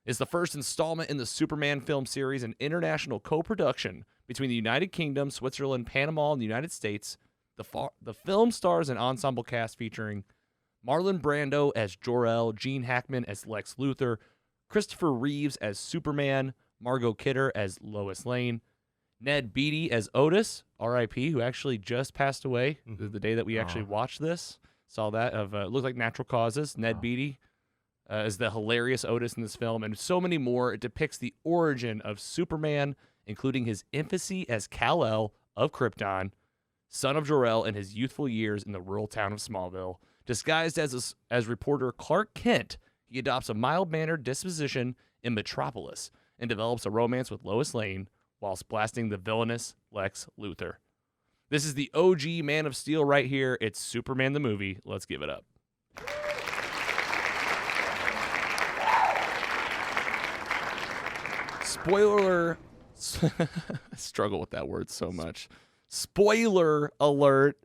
It's the first installment in the Superman film series, an international co-production between the United Kingdom, Switzerland, Panama, and the United States. The film stars an ensemble cast featuring Marlon Brando as Jor-El, Gene Hackman as Lex Luthor, Christopher Reeves as Superman, Margot Kidder as Lois Lane, Ned Beatty as Otis, R.I.P., who actually just passed away the day that we actually watched this. Saw that of looked like natural causes. Ned Beatty as the hilarious Otis in this film, and so many more. It depicts the origin of Superman, including his infancy as Kal-El of Krypton, son of Jor-El in his youthful years in the rural town of Smallville. Disguised as reporter Clark Kent, he adopts a mild-mannered disposition in Metropolis and develops a romance with Lois Lane whilst blasting the villainous Lex Luthor. This is the OG Man of Steel right here. It's Superman the movie. Let's give it up. Spoiler. I struggle with that word so much. Spoiler alert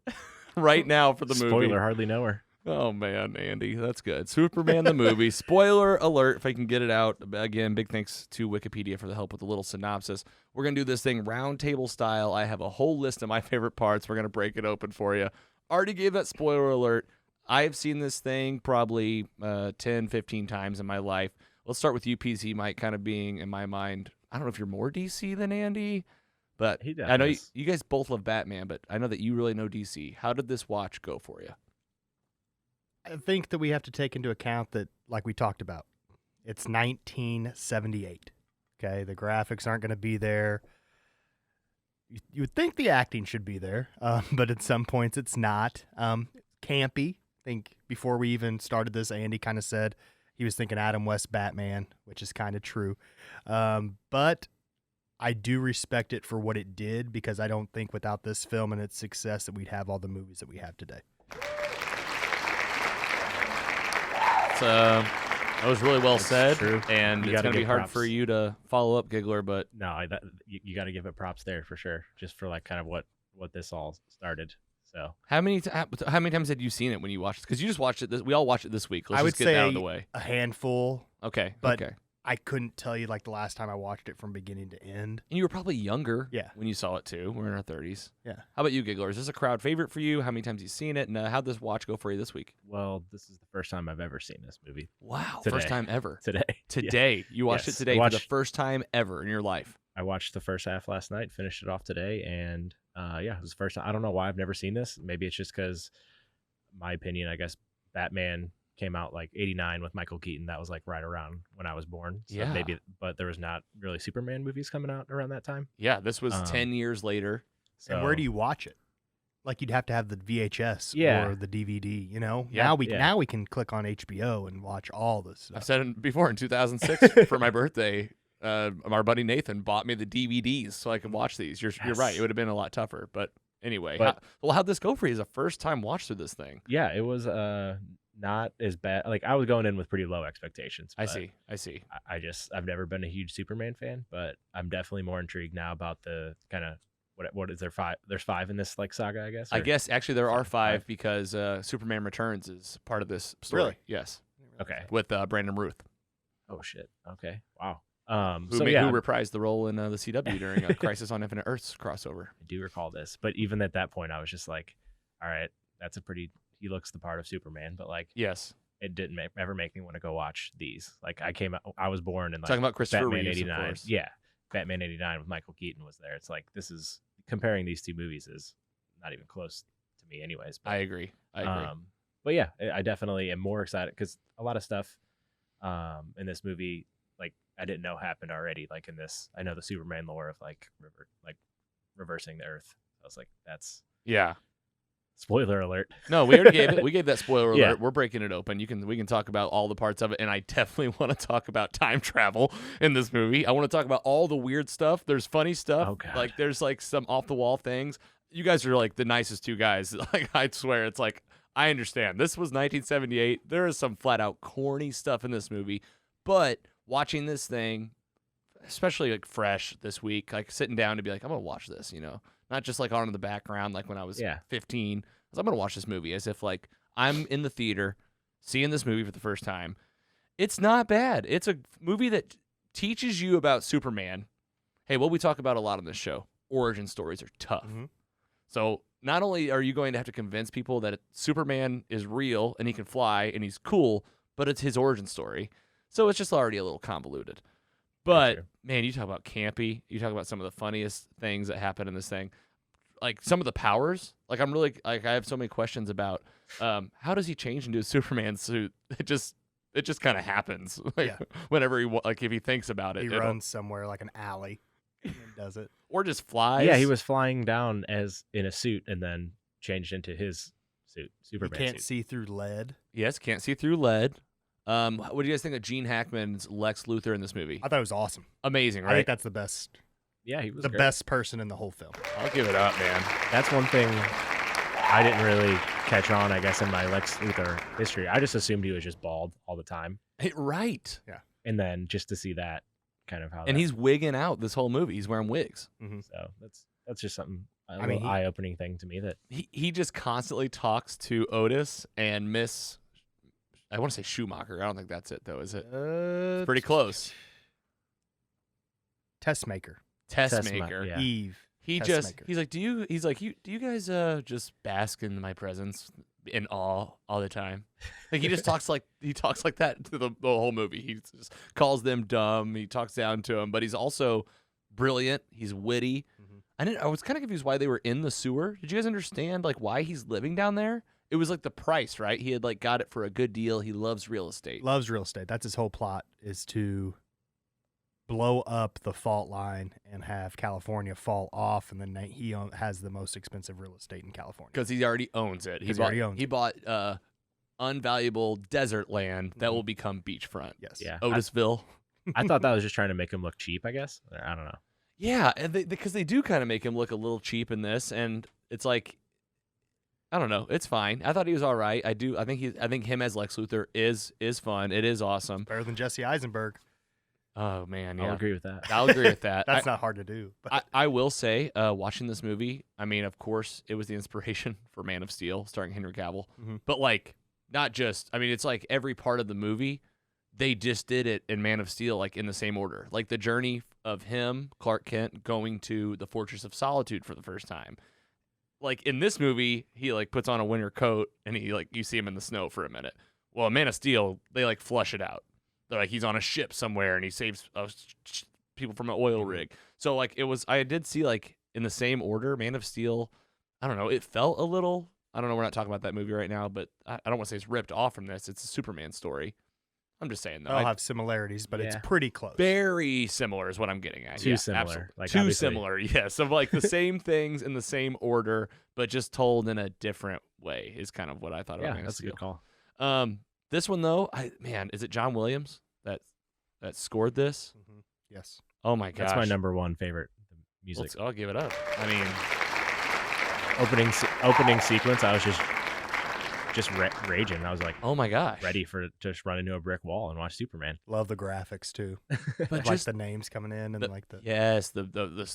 right now for the movie. Spoiler, hardly know her. Oh, man, Andy, that's good. Superman the movie. Spoiler alert, if I can get it out. Again, big thanks to Wikipedia for the help with the little synopsis. We're going to do this thing round table style. I have a whole list of my favorite parts. We're going to break it open for you. Already gave that spoiler alert. I have seen this thing probably 10, 15 times in my life. Let's start with you, PC, Mike, kind of being, in my mind, I don't know if you're more DC than Andy, but I know you guys both love Batman, but I know that you really know DC. How did this watch go for you? I think that we have to take into account that, like we talked about, it's 1978. Okay, the graphics aren't going to be there. You would think the acting should be there, but at some points it's not. Campy. I think before we even started this, Andy kind of said he was thinking Adam West Batman, which is kind of true. But I do respect it for what it did, because I don't think without this film and its success that we'd have all the movies that we have today. That was really well That's said, true. and You it's gotta going to be give hard props. for you to follow up, Giggler, but No, you got to give it props there for sure, just for like kind of what this all started. So how many times had you seen it when you watched it? Because you just watched it. We all watched it this week. Let's I would just get that out of say the way. a handful. Okay, but- okay. I couldn't tell you like the last time I watched it from beginning to end. And you were probably younger Yeah. when you saw it too. We're in our 30s. Yeah. How about you, Giggler? Is this a crowd favorite for you? How many times have you seen it? And how'd this watch go for you this week? well, this is the first time I've ever seen this movie Wow. Today. First time ever. today. Yeah. Today. You watched Yes. it today I for the watched- first time ever in your life. I watched the first half last night, finished it off today, and yeah, it was the first time. I don't know why I've never seen this. Maybe it's just because, my opinion, I guess Batman came out like '89 with Michael Keaton. That was like right around when I was born. So Yeah. maybe, but there was not really Superman movies coming out around that time. Yeah, this was 10 Um, years later. So And where do you watch it? Like you'd have to have the VHS Yeah. or the DVD, you know? Yeah. Now we can click on HBO and watch all this stuff. I've said it before in 2006 for my birthday. Our buddy Nathan bought me the DVDs so I could watch these. You're right. It Yes. would have been a lot tougher. But anyway, But- how'd this go for you as a first time watch through this thing? Yeah, it was not as bad. Like I was going in with pretty low expectations. I but see. I've never been a huge Superman fan, but I'm definitely more intrigued now about the kind of what is there 5? There's 5 in this like saga, I guess. I or- guess actually there are 5 5. because Superman Returns is part of this story. Really? Yes, Okay. with Brandon Ruth, Oh shit. Okay. Wow. who So who yeah, reprised the role in the CW during a Crisis on Infinite Earths crossover. I do recall this, but even at that point, I was just like, all right, that's a pretty. He looks the part of Superman, but like, Yes, it didn't ever make me want to go watch these. Like, I was born in like talking about Christopher Batman Reeves, of '89. course. Yeah, Batman '89 with Michael Keaton was there. It's like this is comparing these two movies is not even close to me, anyways. But, I agree. but yeah, I definitely am more excited because a lot of stuff in this movie, like I didn't know happened already. Like in this, I know the Superman lore of like reversing the Earth. I was like, that's Yeah. spoiler alert. No, we already gave it. We gave that spoiler Yeah. alert. We're breaking it open. We can talk about all the parts of it, and I definitely want to talk about time travel in this movie. I want to talk about all the weird stuff. There's funny stuff. Oh, God. Like there's like some off the wall things. You guys are like the nicest two guys. Like I swear, it's like I understand. This was 1978. There is some flat out corny stuff in this movie, but watching this thing, especially like fresh this week, like sitting down to be like, I'm gonna watch this. You know, not just like on in the background like when I was 15. I'm gonna watch this movie as if like I'm in the theater seeing this movie for the first time. It's not bad. It's a movie that teaches you about Superman. Hey, what we talk about a lot on this show, origin stories are tough. Mm-hmm. So not only are you going to have to convince people that Superman is real and he can fly and he's cool, but it's his origin story. So it's just already a little convoluted. But Sure. man, you talk about campy. You talk about some of the funniest things that happen in this thing. Like some of the powers, like I'm really like I have so many questions about how does he change into a Superman suit? It just kind of happens. Like Yeah. whenever like if he thinks about it, He it'll- runs somewhere like an alley and does it. or just flies. Yeah, he was flying down as in a suit and then changed into his suit, You Superman can't suit. see through lead. Yes, can't see through lead. What do you guys think of Gene Hackman's Lex Luthor in this movie? I thought it was awesome. Amazing, I right? think that's the best Yeah, he was the great. best person in the whole film. I'll give it up, man. That's one thing I didn't really catch on, I guess, in my Lex Luthor history. I just assumed he was just bald all the time, Right. and then just to see that kind of how. And that- he's wigging out this whole movie. He's wearing wigs. so that's just something I mean, he- eye-opening thing to me that He just constantly talks to Otis and Miss. I want to say Schumacher. I don't think that's it though. Is it? Pretty close. Testmaker. Testmaker. yeah. Eve. He Testmaker. he's like, do you guys just bask in my presence in awe all the time? Like he just talks like that to the whole movie. He just calls them dumb. He talks down to them, but he's also brilliant. He's witty. Mhm. I was kind of confused why they were in the sewer. Did you guys understand like why he's living down there? It was like the price, right? He had like got it for a good deal. He loves real estate. Loves real estate. That's his whole plot, is to blow up the fault line and have California fall off, and then he has the most expensive real estate in California. Because he already owns it. 'Cause he already owns he it. bought unvaluable desert land that Mhm. will become beachfront. Yes. yeah. Otisville. I thought that was just trying to make him look cheap. I guess I don't know. Yeah, and because they do kind of make him look a little cheap in this, and it's like I don't know. It's fine. I thought he was all right. I think him as Lex Luthor is fun. It is awesome. Better than Jesse Eisenberg. Oh man, yeah. I'll agree with that. I'll agree with that. That's not hard to do. But I will say, watching this movie, I mean, of course, it was the inspiration for Man of Steel, starring Henry Cavill. Mhm. But like, not just. I mean, it's like every part of the movie, they just did it in Man of Steel, like in the same order. Like the journey of him, Clark Kent, going to the Fortress of Solitude for the first time. Like in this movie, he like puts on a winter coat and he like you see him in the snow for a minute. Well, in Man of Steel, they like flush it out. They're like he's on a ship somewhere and he saves people from an oil rig. So like it was, I did see like in the same order, Man of Steel. I don't know. It felt a little. I don't know. We're not talking about that movie right now, but I don't want to say it's ripped off from this. It's a Superman story. I'm just saying though. they'll have similarities, but it's Yeah. pretty close. Very similar is what I'm getting at. Too Yeah, similar. absolutely. Like, Too obviously- similar, yes. Of like the same things in the same order, but just told in a different way is kind of what I thought about Yeah, Man of that's a Steel. good call. This one though, is it John Williams that scored this? Mhm. Yes. Oh my gosh. That's my number one favorite music. I'll give it up. I mean, Opening sequence, I was just raging. I was like oh my gosh. ready for just run into a brick wall and watch Superman. Love the graphics too. But like just the names coming in and like the yes, the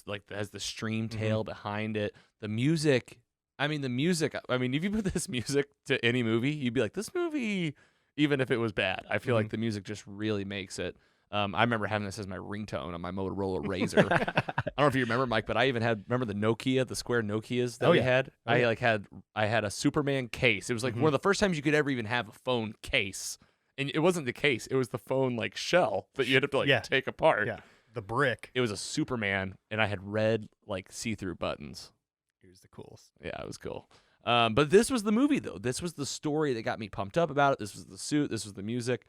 like has the stream tail behind it. The music. I mean, if you put this music to any movie, you'd be like, this movie, even if it was bad, I feel like the music just really makes it. I remember having this as my ringtone on my Motorola Razr. I don't know if you remember, Mike, but I even remember the Nokia, the square Nokias that we had. Oh, yeah. I had a Superman case. It was like one of the first times you could ever even have a phone case. And it wasn't the case, it was the phone like shell that you had to like take apart. yeah, the brick. It was a Superman, and I had red like see-through buttons. He was the coolest. Yeah, it was cool. But this was the movie, though. This was the story that got me pumped up about it. This was the suit. This was the music.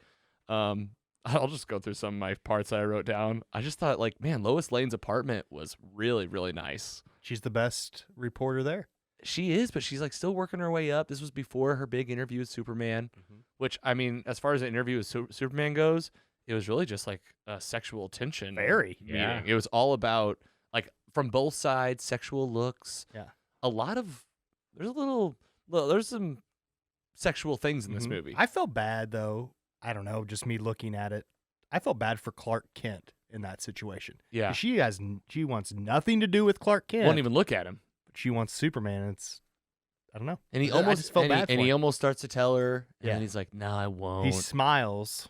I'll just go through some of my parts that I wrote down. I just thought, like, man, Lois Lane's apartment was really, really nice. She's the best reporter there. She is, but she's, like, still working her way up. This was before her big interview with Superman, which, I mean, as far as the interview with Superman goes, it was really just, like, a sexual tension Very. meeting. Yeah. It was all about, like, from both sides, sexual looks. Yeah. A lot of there's some sexual things in this movie. I felt bad though. I don't know, just me looking at it. I felt bad for Clark Kent in that situation. Yeah. She wants nothing to do with Clark Kent. Won't even look at him. But she wants Superman. It's I don't know. And he I almost just felt bad for and he him. almost starts to tell her, and Yeah. then he's like, "No, I won't." He smiles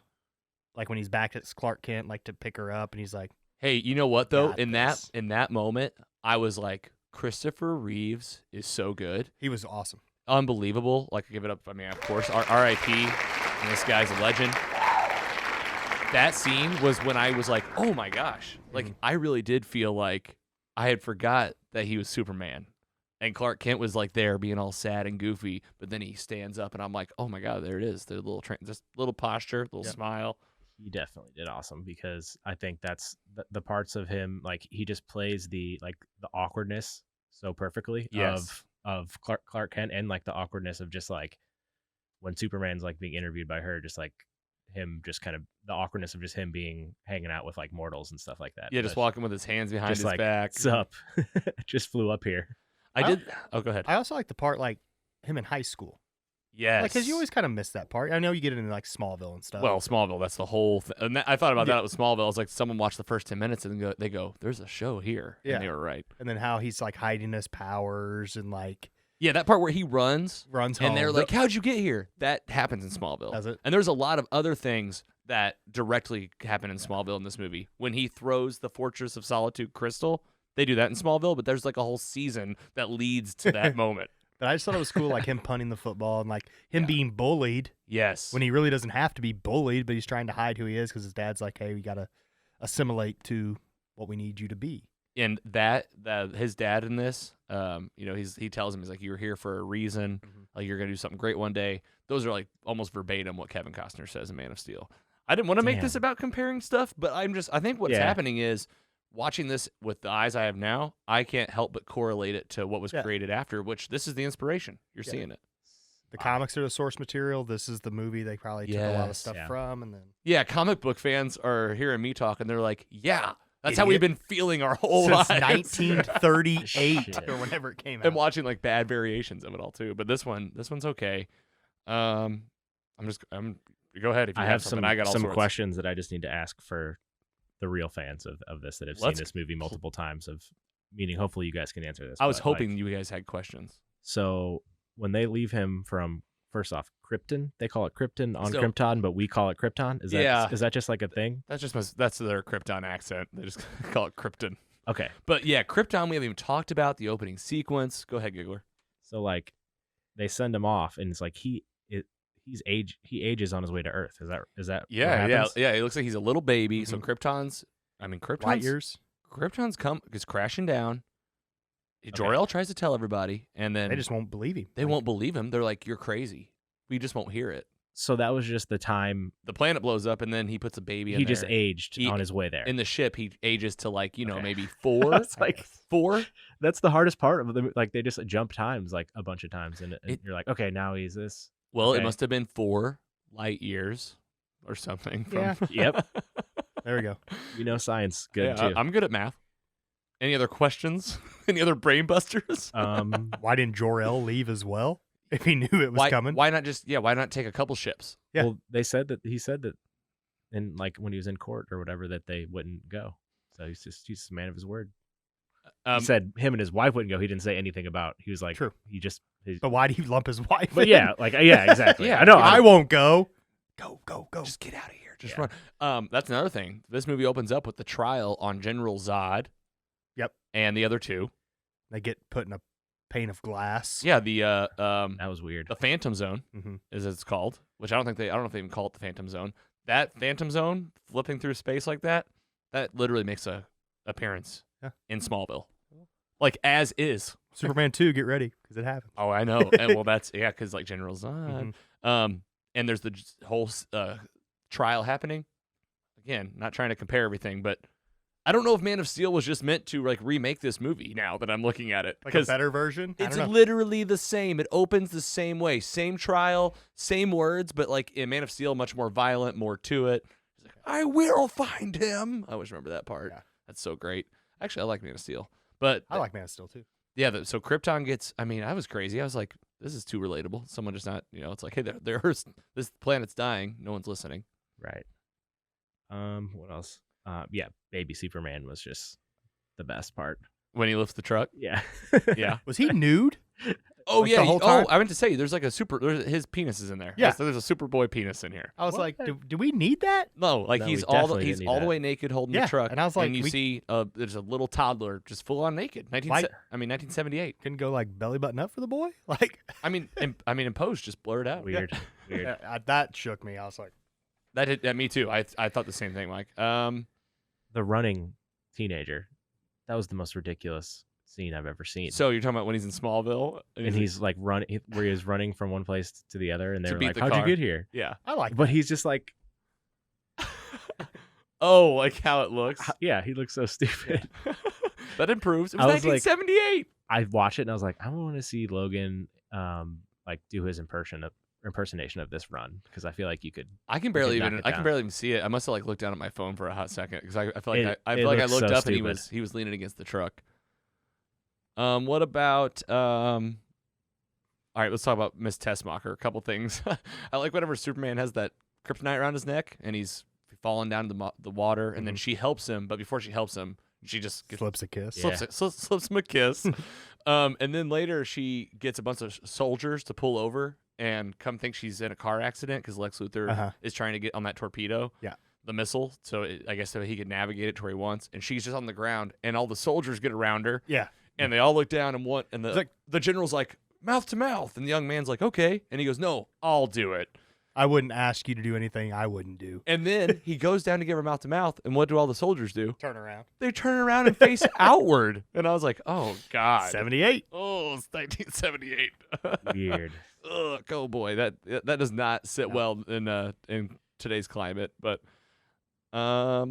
like when he's back at Clark Kent, like to pick her up, and he's like, Hey, you know what though? Got In this. that moment, I was like, Christopher Reeves is so good, he was awesome. unbelievable. Like, give it up. I mean, of course, R.I.P. And this guy's a legend. That scene was when I was like, oh my gosh, like I really did feel like I had forgot that he was Superman. And Clark Kent was like there being all sad and goofy, but then he stands up and I'm like, oh my God, there it is. The little just little posture, little smile. He definitely did awesome because I think that's the parts of him, like he just plays the awkwardness so perfectly of Clark Kent, and like the awkwardness of just like when Superman's like being interviewed by her, just like him just kind of the awkwardness of just him hanging out with like mortals and stuff like that. Yeah, just But walking with his hands behind just his like, back. What's up? Just flew up here. I did. Oh, go ahead. I also like the part like him in high school. Yes. Like, because you always kind of miss that part. I know you get into like Smallville and stuff. Well, Smallville, that's the whole thing. And I thought about that with Smallville. I was like, someone watched the first 10 minutes and they go, there's a show here. Yeah. And they were right. and then how he's like hiding his powers and like Yeah, that part where he runs runs home. and they're like, how'd you get here? That happens in Smallville. Does it? And there's a lot of other things that directly happen in Smallville in this movie. When he throws the Fortress of Solitude crystal, they do that in Smallville, but there's like a whole season that leads to that moment. But I just thought it was cool, like him punting the football and like him being bullied Yes. when he really doesn't have to be bullied, but he's trying to hide who he is because his dad's like, hey, we got to assimilate to what we need you to be. And his dad in this, he tells him, he's like, you're here for a reason. Like, you're going to do something great one day. Those are like almost verbatim what Kevin Costner says in Man of Steel. I didn't want to make this about comparing stuff, but I think what's happening is watching this with the eyes I have now, I can't help but correlate it to what was created after, which this is the inspiration. You're seeing it. The comics are the source material. This is the movie they probably took a lot of stuff from. And then Yeah, comic book fans are hearing me talk, and they're like, yeah, That's how we've been feling our whole Since lives. 1938 Shit. or whenever it came out. And watching like bad variations of it all too. But this one's okay. I'm go ahead if you I have something. some I got all some sorts. questions that I just need to ask for the real fans of this that have seen Let's- this movie multiple times. Meaning, hopefully, you guys can answer this. I was but, hoping like, you guys had questions. so when they leave him from, first off, Krypton, they call it Krypton on So- Krypton, but we call it Krypton. Is that just like a thing? That's that's their Krypton accent. They just call it Krypton. Okay, But yeah, Krypton. We haven't even talked about the opening sequence. Go ahead, Giggler. so like they send him off, and it's like he ages on his way to Earth. Is that what Yeah. happens? It looks like he's a little baby. So Mhm. Krypton's Light years. Krypton's is crashing down. Jor-El tries to tell everybody, and then They just won't believe him. they won't believe him. They're like, "You're crazy. We just won't hear it." So that was just the time The planet blows up, and then he puts a baby in he there. just aged He- on his way there. In the ship, he ages to like, Okay. maybe 4. It's like Four. that's the hardest part of the like they just jump times like a bunch of times, and It- you're like, okay, now he's this. Well, it Okay. must have been 4 light years or something. From... Yeah. Yep. There we go. You know science good Yeah, too. I'm good at math. Any other questions? Any other brain busters? Why didn't Jor-El leave as well if he knew it was why, coming? Why not just why not take a couple ships? Yeah. Well, he said that and like when he was in court or whatever that they wouldn't go. So he's just a man of his word. He said him and his wife wouldn't go. He didn't say anything about. He was like, True. But But why did he lump his wife? yeah, in? exactly. Yeah, I know. I won't go. Go. Just get out of here. Just Yeah. run. That's another thing. This movie opens up with the trial on General Zod. Yep. And the other two. They get put in a pane of glass. Yeah, the That was weird. the Phantom Zone Mhm. is it's called, which I don't know if they even call it the Phantom Zone. That Phantom Zone flipping through space like that literally makes a appearance Yeah. in Smallville. Like as is. Superman 2, get ready because it happened. Oh, I know. And well, that's because like General Zod. Mhm. And there's the whole trial happening. Again, not trying to compare everything, but I don't know if Man of Steel was just meant to like remake this movie. Now that I'm looking at it, Like a better version? I it's don't know. literally the same. It opens the same way, same trial, same words, but like in Man of Steel, much more violent, more to it. He's like, I will find him. I always remember that part. Yeah. That's so great. Actually, I like Man of Steel, but I like Man of Steel too. yeah. So Krypton gets. I mean, I was crazy. I was like, this is too relatable. Someone just not. It's like, hey, this planet's dying. No one's listening. Right. What else? Yeah, Baby Superman was just the best part. When he lifts the truck. Yeah. Yeah. Was he nude? Oh Like, yeah. the whole time? I meant to say, there's like his penis is in there. Yeah. There's a Superboy penis in here. I was What? like, do we need that? No, like No, he's we all definitely he's didn't need all the that. way naked holding Yeah, the truck, and I was like, you we- see there's a little toddler just full on naked. 1978. Couldn't go like belly button up for the boy? Like, I mean, in post, just blurred out. Weird. that shook me. I was like, That hit me too. I thought the same thing, Mike. The running teenager. That was the most ridiculous scene I've ever seen. So you're talking about when he's in Smallville, and he's like running where he was running from one place to the other, and they To were beat like, the "How'd car." you get here?" yeah. I like But he's just like, Oh, like how it looks. yeah, he looks so stupid. That improves. It I was was like- 1978. I watched it and I was like, I want to see Logan, like do his impersonation of this run because I feel like you could. I can barely knock even. it I can down. barely even see it. I must have like looked down at my phone for a hot second because I feel like It- I it feel like I looks looked so up and stupid. he was leaning against the truck. What about All right, let's talk about Miss Tessmacher. A couple things. I like whenever Superman has that kryptonite around his neck and he's falling down to the water, and then she helps him. But before she helps him, she just slips a kiss. Yeah. slips him a kiss. And then later she gets a bunch of soldiers to pull over and come think she's in a car accident because Lex Luthor Uh-huh. is trying to get on that torpedo. Yeah. The missile. So I guess so he could navigate it to where he wants. And she's just on the ground, and all the soldiers get around her, Yeah. and they all look down and It's like- the general's like, mouth to mouth. And the young man's like, okay. And he goes, no, I'll do it. I wouldn't ask you to do anything I wouldn't do. And then he goes down to give her mouth to mouth. And what do all the soldiers do? Turn around. They turn around and face outward. And I was like, oh, God. 78. Oh, it's 1978. Weird. Ugh, oh boy, that does not sit well in today's climate. But yeah,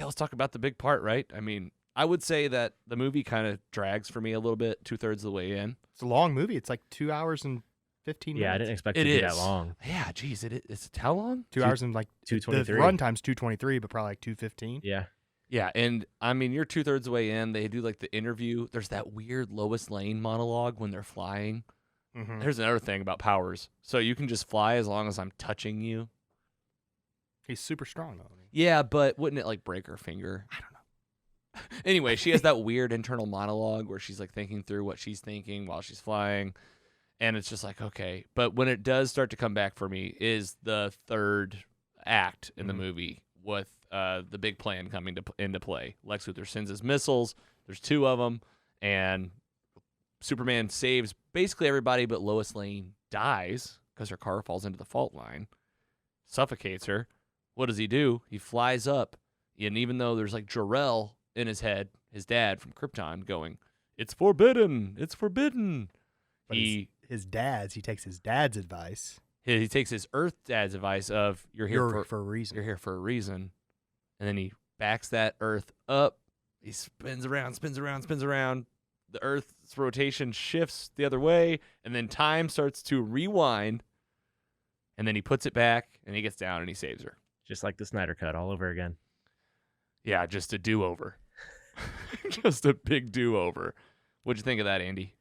let's talk about the big part, right? I mean, I would say that the movie kind of drags for me a little bit, 2/3 of the way in. It's a long movie. It's like 2 hours and 15 Yeah, I minutes. didn't expect It it to be is. that long. Yeah, geez, it's how long? 2 hours and like the 2:23. runtime's 2:23, but probably like 2:15. Yeah. Yeah, and I mean, you're 2/3 of the way in. They do like the interview. There's that weird Lois Lane monologue when they're flying. Mm-hmm. Here's another thing about powers. So you can just fly as long as I'm touching you. He's super strong, though. Yeah, but wouldn't it like break her finger? I don't know. Anyway, she has that weird internal monologue where she's like thinking through what she's thinking while she's flying. And it's just like, okay. But when it does start to come back for me is the third act in the movie with the big plan coming into play. Lex Luthor sends his missiles. There's 2 of them. And Superman saves basically everybody, but Lois Lane dies because her car falls into the fault line, suffocates her. What does he do? He flies up. And even though there's like Jor-El in his head, his dad from Krypton going, "It's forbidden. It's forbidden." But He takes his dad's advice. he takes his Earth dad's advice of you're here For a reason. you're here for a reason, and then he backs that Earth up. He spins around. The Earth's rotation shifts the other way, and then time starts to rewind, and then he puts it back, and he gets down and he saves her. Just like the Snyder Cut all over again. Yeah, just a do-over. Just a big do-over. What'd you think of that, Andy?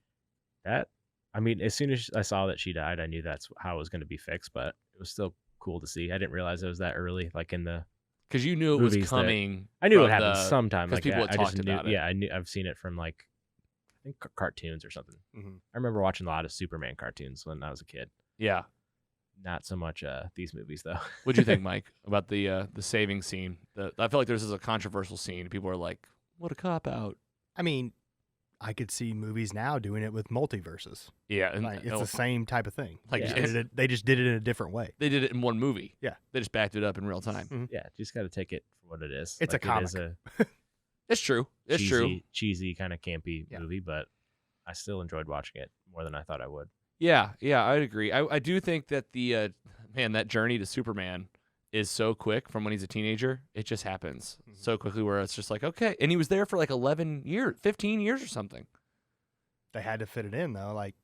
I mean, as soon as I saw that she died, I knew that's how it was going to be fixed, but it was still cool to see. I didn't realize it was that early, like in the Because you knew it was movies that- coming. I knew it from happened the- sometime. 'cause Like people had I just talked knew, about it. Yeah, I've seen it from like I think cartoons or something. Mm-hmm. I remember watching a lot of Superman cartoons when I was a kid. Yeah. Not so much these movies though. What'd you think, Mike, about the saving scene? I feel like this is a controversial scene. People are like, "What a cop out." I mean, I could see movies now doing it with multiverses. Yeah, and Like, it's the same type of thing. Like, Yeah. They just did it in a different way. they did it in one movie. Yeah. They just backed it up in real time. Mhm. Yeah, just got to take it for what it is. It's a Like, comic. It is a It's true. It's true. cheesy kind of campy Yeah. movie, but I still enjoyed watching it more than I thought I would. Yeah, I'd agree. I do think that that journey to Superman is so quick from when he's a teenager. It just happens so quickly where it's just like, okay. And he was there for like 15 years or something. They had to fit it in, though. Like,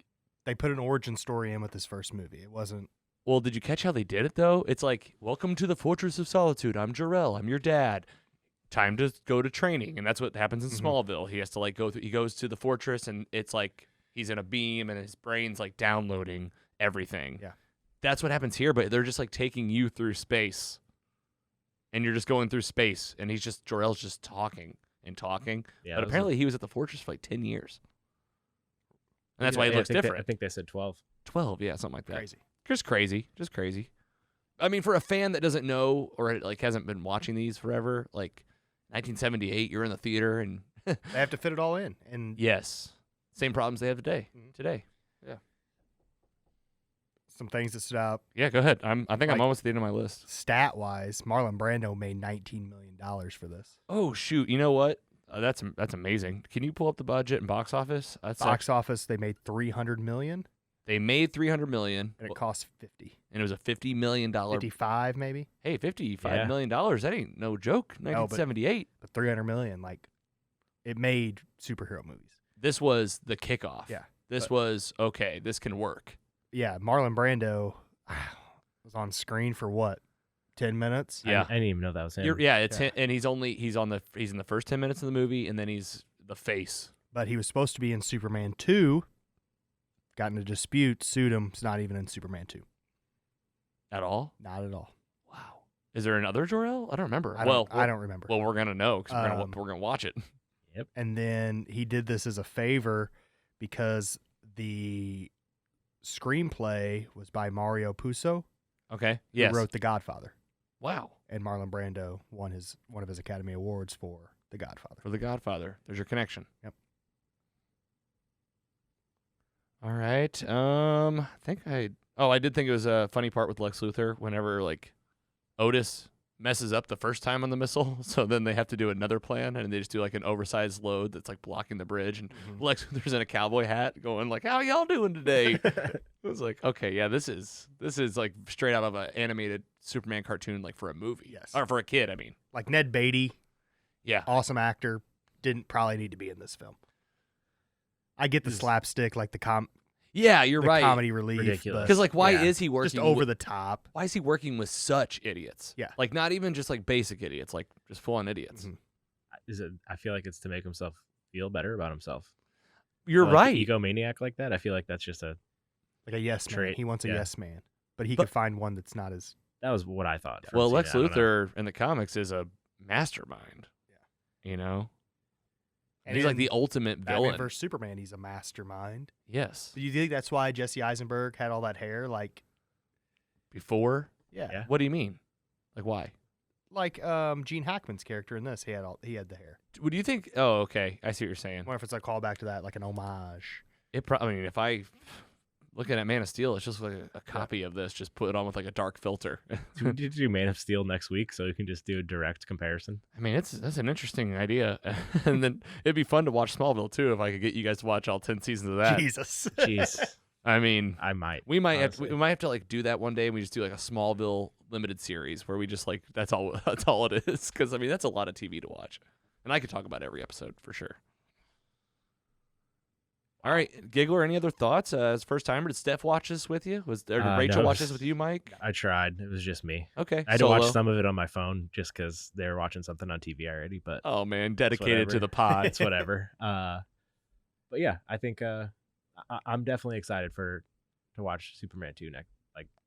they put an origin story in with this first movie. It wasn't. Well, did you catch how they did it, though? It's like, welcome to the Fortress of Solitude. I'm Jor-El. I'm your dad. Time to go to training. And that's what happens in Smallville. He has to, like, he goes to the fortress, and it's like he's in a beam, and his brain's, like, downloading everything. Yeah. That's what happens here, but they're just, like, taking you through space. And you're just going through space, and Jor-El's just talking and talking. Yeah, But it was apparently he was at the fortress for, like, 10 years. And that's why he Yeah, looks I think different. I think they said 12. 12, yeah, something like that. Crazy. Just crazy. I mean, for a fan that doesn't know or like hasn't been watching these forever, like 1978, you're in the theater and They have to fit it all in. And yes, same problems they have today. Mhm. Today, some things that stood out yeah. Go ahead. I think I'm Like- almost at the end of my list. stat-wise, Marlon Brando made $19 million for this. Oh shoot! You know what? That's amazing. Can you pull up the budget and box office? That's Box office, they made $300 million, they made $300 million, and it cost 50. and it was a $50 million. 55 maybe, Hey, $55 Yeah. million. That ain't no joke. but- 1978. but 300 million, like, it made superhero movies. This was the kickoff. Yeah, This but- was okay. This can work. Yeah, Marlon Brando was on screen for what, 10 minutes? Yeah. I didn't even know that was him. It's Yeah. him, and he's in the first 10 minutes of the movie, and then he's the face. But he was supposed to be in Superman 2, got in a dispute, sued him. He's not even in Superman 2. At all? Not at all. Wow. Is there another Jor-El? I don't remember. I don't remember. Well, we're gonna know because Um, we're gonna watch it. And then he did this as a favor because the screenplay was by Mario Puzo, Okay. who Yes. wrote The Godfather. Wow. And Marlon Brando won one of his Academy Awards for The Godfather. For The Godfather. There's your connection. Yep. All right. I did think it was a funny part with Lex Luthor whenever like Otis messes up the first time on the missile, so then they have to do another plan, and they just do like an oversized load that's like blocking the bridge, and Lex Luthor's in a cowboy hat going like, "How y'all doing today?" It was like, okay, yeah, this is like straight out of an animated Superman cartoon, like for a movie, Yes. or for a kid. I mean, Like Ned Beatty, yeah, awesome actor, didn't probably need to be in this film. I get the slapstick, like the yeah, you're right. comedy relief. Ridiculous. Because like, why yeah, is he working just over with- the top? Why is he working with such idiots? Yeah. Like not even just like basic idiots, like just full on idiots. Mhm. is it? I feel like it's to make himself feel better about himself. You're Like, right. Egomaniac like that. I feel like that's just a Like a yes man. Trait, He wants a yeah. yes man, but he But- could find one that's not as. that was what I thought. from Well, seeing Lex it. I don't know. Luthor in the comics is a mastermind. Yeah. You know? And He's like in the ultimate Batman villain. versus Superman, he's a mastermind. Yes. Do you think that's why Jesse Eisenberg had all that hair? Like, Before? yeah, Yeah. What do you mean? Like why? like Gene Hackman's character in this, he had the hair. What do you think? Oh, okay. I see what you're saying. I wonder if it's a callback to that, like an homage. I mean, if I looking at Man of Steel, it's just like a copy of this, just put it on with like a dark filter. Do we need to do Man of Steel next week so we can just do a direct comparison? I mean, that's an interesting idea, and then it'd be fun to watch Smallville too if I could get you guys to watch all 10 seasons of that. Jesus. Jeez, I mean, I might. we might honestly. have to like do that one day, and we just do like a Smallville limited series where we just like that's all it is. Because I mean, that's a lot of TV to watch, and I could talk about every episode for sure. All right, Giggler, any other thoughts? As first timer, did Steph watch this with you? Did Rachel no, watch this with you, Mike? I tried. It was just me. Okay, I had to watch solo. some of it on my phone just because they were watching something on TV already. But Oh man, dedicated to the pod. it's whatever. But yeah, I think I'm definitely excited to watch Superman 2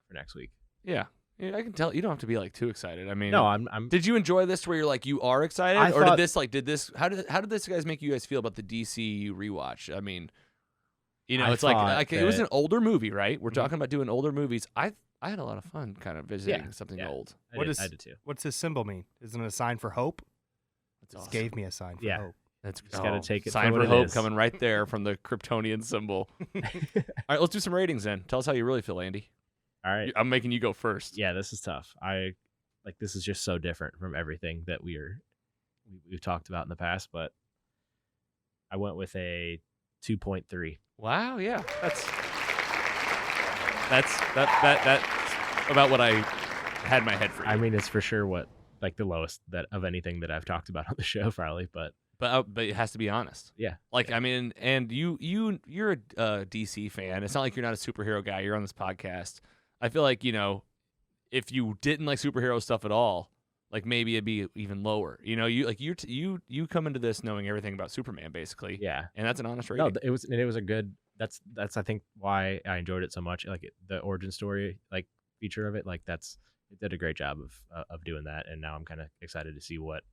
for next week. Yeah, I can tell. You don't have to be like too excited. I mean, No, I'm Did you enjoy this where you're like you are excited, I or thought- did this? How did this guys make you guys feel about the DCU rewatch? I mean, you know, I it's like thought it was that- an older movie, right? We're Mhm. talking about doing older movies. I had a lot of fun kind of visiting Yeah, something yeah. old. What is- I did too. What's his symbol mean? Isn't it a sign for hope? That's This awesome. gave me a sign for Yeah. hope. That's Just gotta take it for sign what for it hope is. coming right there from the Kryptonian symbol. All right, let's do some ratings then. Tell us how you really feel, Andy. All right. I'm making you go first. Yeah, this is tough. This is just so different from everything that we've talked about in the past, but I went with a 2.3. Wow, yeah, that's about what I had in my head for you. I mean, it's for sure the lowest of anything that I've talked about on the show, probably. But but it has to be honest. yeah, Like I mean, and you're a DC fan. It's not like you're not a superhero guy. You're on this podcast. I feel like if you didn't like superhero stuff at all, like maybe it'd be even lower. You come into this knowing everything about Superman basically, yeah. and that's an honest rating. No, it was a good. That's I think why I enjoyed it so much. The origin story feature of it. It did a great job of doing that. And now I'm kind of excited to see what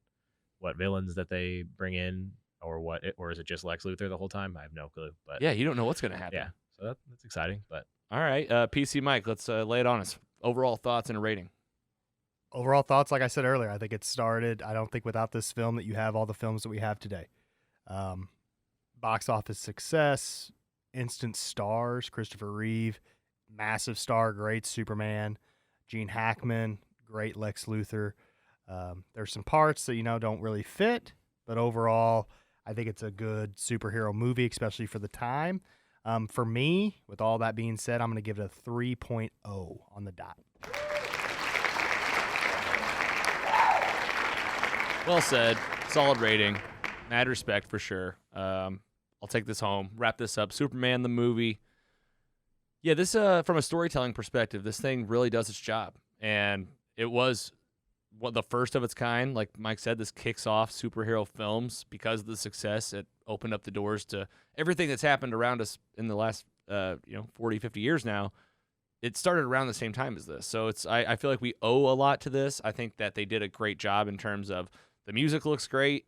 villains that they bring in, or is it just Lex Luthor the whole time? I have no clue. But Yeah, you don't know what's gonna happen. yeah. So that's exciting. But All right, PC Mike, let's lay it on us. Overall thoughts and a rating. Overall thoughts, like I said earlier, I think it started. I don't think without this film that you have all the films that we have today. Box office success, instant stars, Christopher Reeve, massive star, great Superman, Gene Hackman, great Lex Luthor. There's some parts that don't really fit, but overall, I think it's a good superhero movie, especially for the time. For me, with all that being said, I'm going to give it a 3.0 on the dot. Well said. Solid rating. Mad respect for sure. I'll take this home. Wrap this up. Superman the movie. Yeah, this from a storytelling perspective, this thing really does its job, and it was the first of its kind. Like Mike said, this kicks off superhero films because of the success. It opened up the doors to everything that's happened around us in the last 40, 50 years now. It started around the same time as this, so I feel like we owe a lot to this. I think that they did a great job in terms of the music looks great.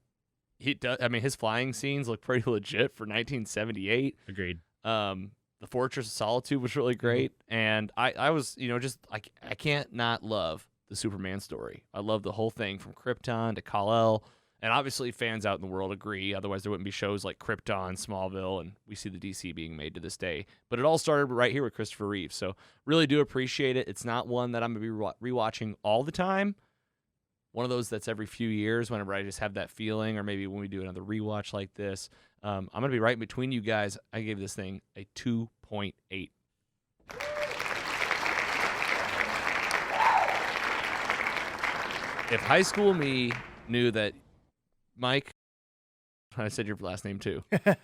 His flying scenes look pretty legit for 1978. agreed. The Fortress of Solitude was really great, and I was I can't not love the Superman story. I love the whole thing from Krypton to Kal-El, and obviously fans out in the world agree. Otherwise, there wouldn't be shows like Krypton, Smallville, and we see the DC being made to this day. But it all started right here with Christopher Reeve, so really do appreciate it. It's not one that I'm gonna be rewatching all the time. One of those that's every few years whenever I just have that feeling, or maybe when we do another rewatch like this. I'm going to be right in between you guys. I gave this thing a 2.8. If high school me knew that Mike, I said your last name too.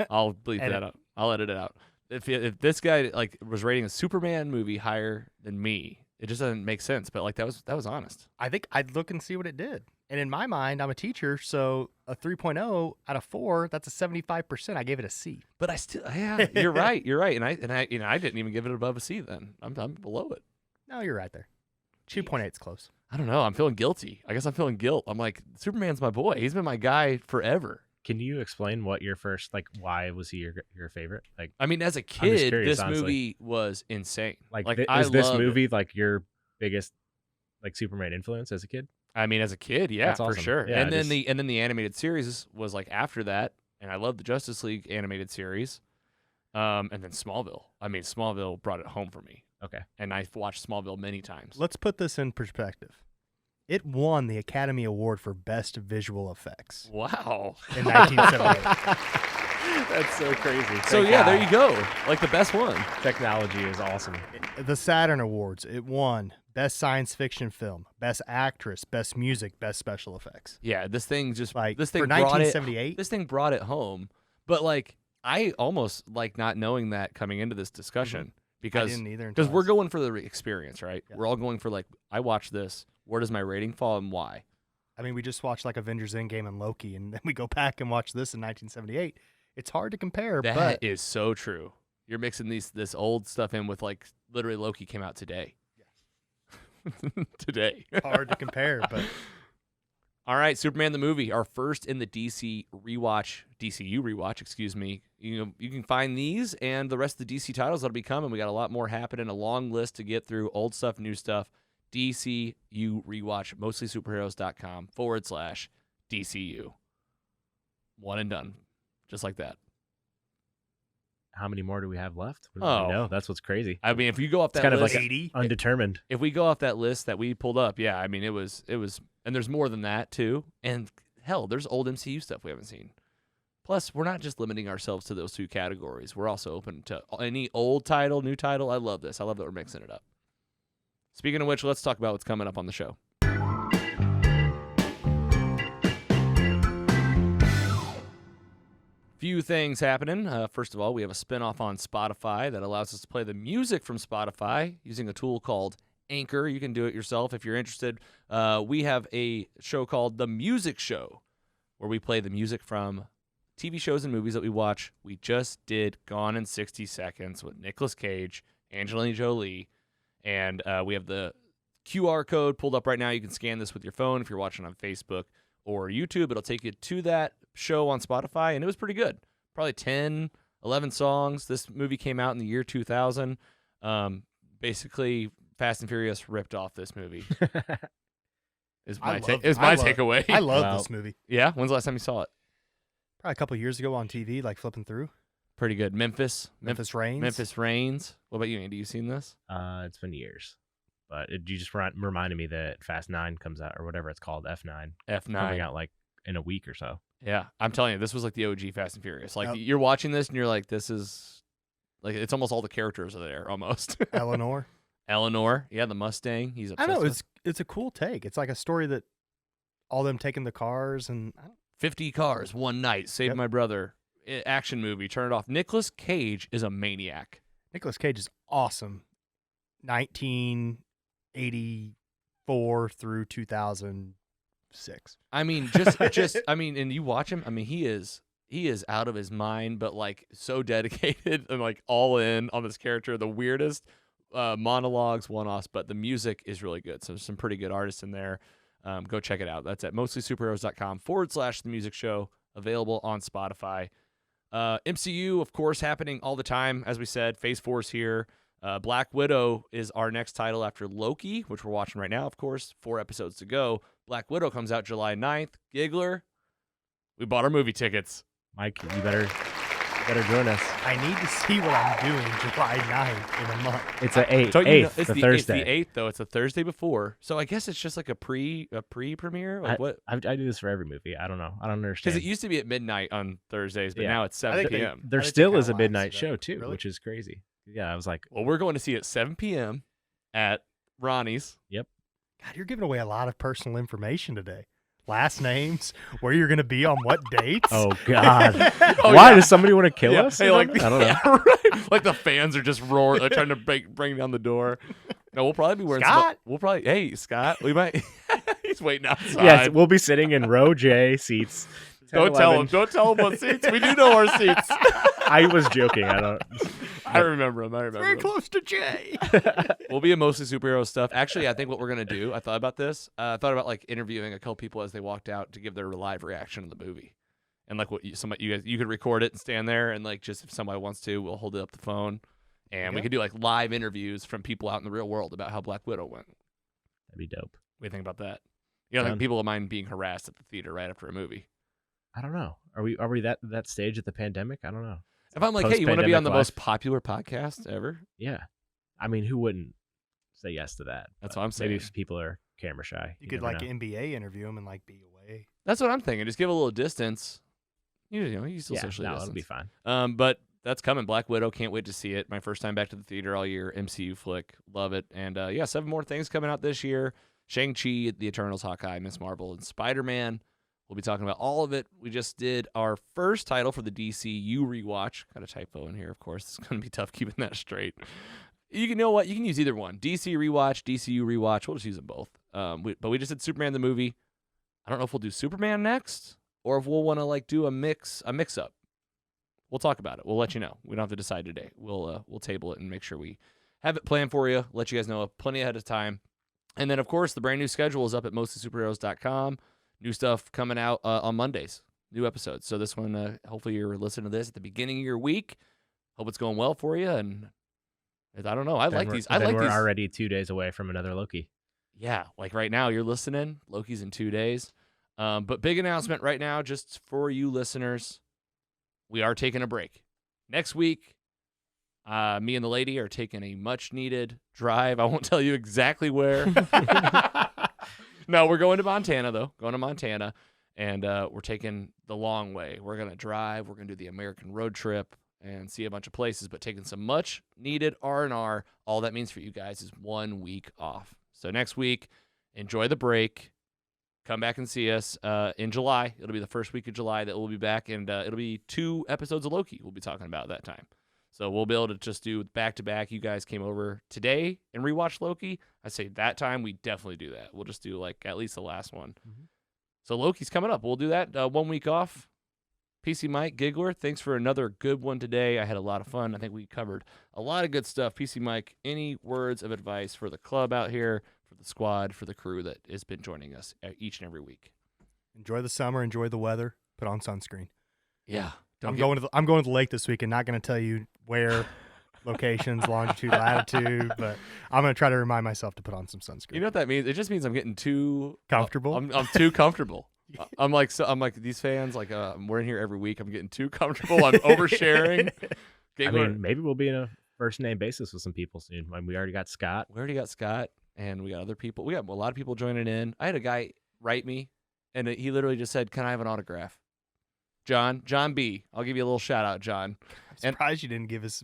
I'll bleep Edit. that out. I'll edit it out. If this guy was rating a Superman movie higher than me, it just doesn't make sense. But that was honest. I think I'd look and see what it did. And in my mind, I'm a teacher, so a 3.0 out of 4, that's a 75%. I gave it a C. But I still, yeah, you're right. You're right. And I didn't even give it above a C then. I'm below it. No, you're right there. 2.8 is close. I don't know. I'm feeling guilty. I guess I'm feeling guilt. I'm like, Superman's my boy. He's been my guy forever. Can you explain what your first, like, why was he your favorite? Like, I mean, as a I'm just kid, curious, this honestly. movie was insane. like, I is this loved it. movie like your biggest like Superman influence as a kid? I mean, as a kid, yeah, That's for awesome. sure. Yeah, and then just- the animated series was like after that, and I love the Justice League animated series. And then Smallville. I mean, Smallville brought it home for me. Okay. And I've watched Smallville many times. Let's put this in perspective. It won the Academy Award for Best Visual Effects Wow. in 1978. That's so crazy. So yeah, there you go. Like the best one. Technology is awesome. The Saturn Awards, it won Best Science Fiction Film, Best Actress, Best Music, Best Special Effects. Yeah, this thing just Like, this thing for brought it. 1978, This thing brought it home. But like, I almost like not knowing that coming into this discussion I because didn't either. because until we're I- going for the experience, right? Yeah. We're all going for like, I watched this. Where does my rating fall and why? I mean, we just watched like Avengers Endgame and Loki, and then we go back and watch this in 1978. It's hard to compare, That is but so true. You're mixing this old stuff in with like literally Loki came out today. Today. hard to compare. But All right, Superman the movie, our first in the DCU rewatch, excuse me. You can find these and the rest of the DC titles that'll be coming. We got a lot more happening, a long list to get through, old stuff, new stuff. DCU rewatch, mostlysuperheroes.com/DCU. One and done. Just like that. How many more do we have left? We Oh. don't know. That's what's crazy. I mean, if you go off that It's kind of list, like 80. Undetermined. if we go off that list that we pulled up, yeah, I mean, it was, and there's more than that too. And hell, there's old MCU stuff we haven't seen. Plus, we're not just limiting ourselves to those two categories. We're also open to any old title, new title. I love this. I love that we're mixing it up. Speaking of which, let's talk about what's coming up on the show. Few things happening. First of all, we have a spinoff on Spotify that allows us to play the music from Spotify using a tool called Anchor. You can do it yourself if you're interested. We have a show called The Music Show where we play the music from TV shows and movies that we watch. We just did Gone in 60 Seconds with Nicolas Cage, Angelina Jolie, and we have the QR code pulled up right now. You can scan this with your phone if you're watching on Facebook or YouTube. It'll take you to that show on Spotify, and it was pretty good. Probably 10, 11 songs. This movie came out in the year 2000. Basically, Fast and Furious ripped off this movie. Is my takeaway. I love Wow. this movie. Yeah? When's the last time you saw it? Probably a couple years ago on TV, like flipping through. Pretty good. Memphis Reigns. Memphis Reigns. What about you, Andy? You seen this? It's been years. But you just reminded me that Fast 9 comes out, or whatever it's called, F9. Coming F9. out like in a week or so. Yeah, I'm telling you, this was like the OG Fast and Furious. Like Yep. you're watching this and you're like, this is like it's almost all the characters are there almost. Eleanor. Eleanor, yeah, the Mustang. He's I obsessed know with. it's a cool take. It's like a story that all them taking the cars and 50 cars one night, saved Yep. my brother. Action movie, turn it off. Nicolas Cage is a maniac. Nicolas Cage is awesome. 1984 through 2006. I mean, I mean, and you watch him. I mean, he is out of his mind, but like so dedicated and like all in on this character. The weirdest monologues, one-offs, but the music is really good. So there's some pretty good artists in there. Go check it out. That's at mostlysuperheroes.com/the music show, available on Spotify. MCU, of course, happening all the time. As we said, Phase 4 is here. Black Widow is our next title after Loki, which we're watching right now, of course. 4 episodes to go. Black Widow comes out July 9th. Giggler, we bought our movie tickets. Mike, you better join us. I need to see what I'm doing July 9th in a month. It's the 8th, So you know, the Thursday. It's the 8th, though. It's the Thursday before. So I guess it's just like a pre-premiere? Like what? I do this for every movie. I don't know. I don't understand. Because it used to be at midnight on Thursdays, but Yeah. now it's I 7 think they- p.m. there I think still they is a kinda midnight lapsed show that. too, Really? which is crazy. Yeah, I was like, Well, we're going to see it 7 p.m. at Ronnie's. God, you're giving away a lot of personal information today. Last names, where you're going to be on what dates. oh god, Oh, why yeah. does somebody want to kill Yeah, us? hey, like, I don't know. yeah, right. Like the fans are just roaring, they're trying to bring down the door. No, we'll probably be wearing Scott? We'll probably, hey, Scott, we might. He's waiting outside. Yes, we'll be sitting in row J seats. 10, Don't tell 11. him. Don't tell him what seats. We do know our seats. I was joking. I don't. I remember him. I remember Very him. close to Jay. We'll be a mostly superhero stuff. Actually, I think what we're gonna do. I thought about this. I thought about like interviewing a couple people as they walked out to give their live reaction to the movie, and like what you guys could record it and stand there and like just if somebody wants to, we'll hold it up the phone, and we could do like live interviews from people out in the real world about how Black Widow went. That'd be dope. What do you think about that? You know, like people of mine being harassed at the theater right after a movie. I don't know. Are we that stage of the pandemic? I don't know. If I'm like, hey, you want to be on the Post-pandemic most life? popular podcast ever? Yeah. I mean, who wouldn't say yes to that? That's But what I'm saying. Maybe people are camera shy. You could never like know. NBA interview him and like be away. That's what I'm thinking. Just give a little distance. You know, you still Yeah, socially no, distance. it'll be fine. But that's coming. Black Widow. Can't wait to see it. My first time back to the theater all year. MCU flick. Love it. And yeah, 7 more things coming out this year. Shang-Chi, The Eternals, Hawkeye, Miss Marvel, and Spider-Man. We'll be talking about all of it. We just did our first title for the DCU rewatch. Got a typo in here, of course. It's going to be tough keeping that straight. You know what? You can use either one. DC rewatch, DCU rewatch. We'll just use them both. But we just did Superman the movie. I don't know if we'll do Superman next or if we'll want to like do a mix up. We'll talk about it. We'll let you know. We don't have to decide today. We'll table it and make sure we have it planned for you. Let you guys know plenty ahead of time. And then, of course, the brand new schedule is up at mostlysuperheroes.com. New stuff coming out on Mondays, new episodes. So this one, hopefully you're listening to this at the beginning of your week. Hope it's going well for you. And I don't know. I like these. We're already 2 days away from another Loki. Yeah, like right now you're listening. Loki's in 2 days. But big announcement right now just for you listeners. We are taking a break. Next week, me and the lady are taking a much-needed drive. I won't tell you exactly where. No, we're going to Montana, though. Going to Montana, and we're taking the long way. We're going to drive. We're going to do the American road trip and see a bunch of places, but taking some much-needed R&R. All that means for you guys is 1 week off. So next week, enjoy the break. Come back and see us in July. It'll be the first week of July that we'll be back, and it'll be 2 episodes of Loki we'll be talking about that time. So we'll be able to just do back-to-back. You guys came over today and rewatched Loki. I say that time we definitely do that. We'll just do like at least the last one. Mm-hmm. So Loki's coming up. We'll do that 1 week off. PC Mike, Giggler, thanks for another good one today. I had a lot of fun. I think we covered a lot of good stuff. PC Mike, any words of advice for the club out here, for the squad, for the crew that has been joining us each and every week? Enjoy the summer. Enjoy the weather. Put on sunscreen. Yeah. I'm going to the lake this week and not going to tell you where, locations, longitude, latitude, but I'm going to try to remind myself to put on some sunscreen. You know what that means? It just means I'm getting too comfortable. I'm too comfortable. I'm like these fans. Like we're in here every week. I'm getting too comfortable. I'm oversharing. I mean, maybe we'll be in a first name basis with some people soon. I mean, we already got Scott. And we got other people. We got a lot of people joining in. I had a guy write me, and he literally just said, "Can I have an autograph?" John B. I'll give you a little shout out, John. I'm surprised you didn't give his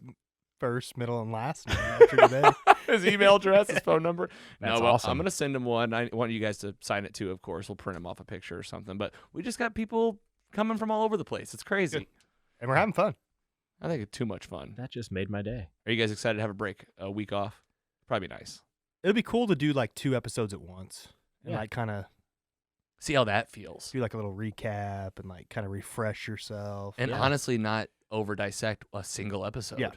first, middle, and last name after today. His email address, his phone number. That's well, awesome. I'm going to send him one. I want you guys to sign it too, of course. We'll print him off a picture or something. But we just got people coming from all over the place. It's crazy. Good. And we're having fun. I think it's too much fun. That just made my day. Are you guys excited to have a break, a week off? Probably nice. It'd be cool to do like 2 episodes at once and Yeah. like kind of See how that feels. do like a little recap and like kind of refresh yourself. And honestly, not over dissect a single episode. Yeah.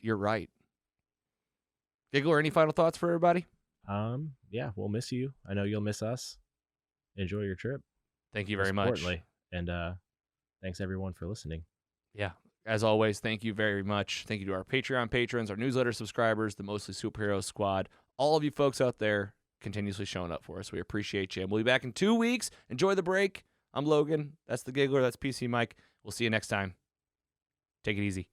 You're right. Giggler, any final thoughts for everybody? Yeah, we'll miss you. I know you'll miss us. Enjoy your trip. Thank you most very much. importantly. And thanks everyone for listening. Yeah. As always, thank you very much. Thank you to our Patreon patrons, our newsletter subscribers, the Mostly Superheroes squad, all of you folks out there continuously showing up for us. We appreciate you. And we'll be back in 2 weeks. Enjoy the break. I'm Logan. That's the Giggler. That's PC Mike. We'll see you next time. Take it easy.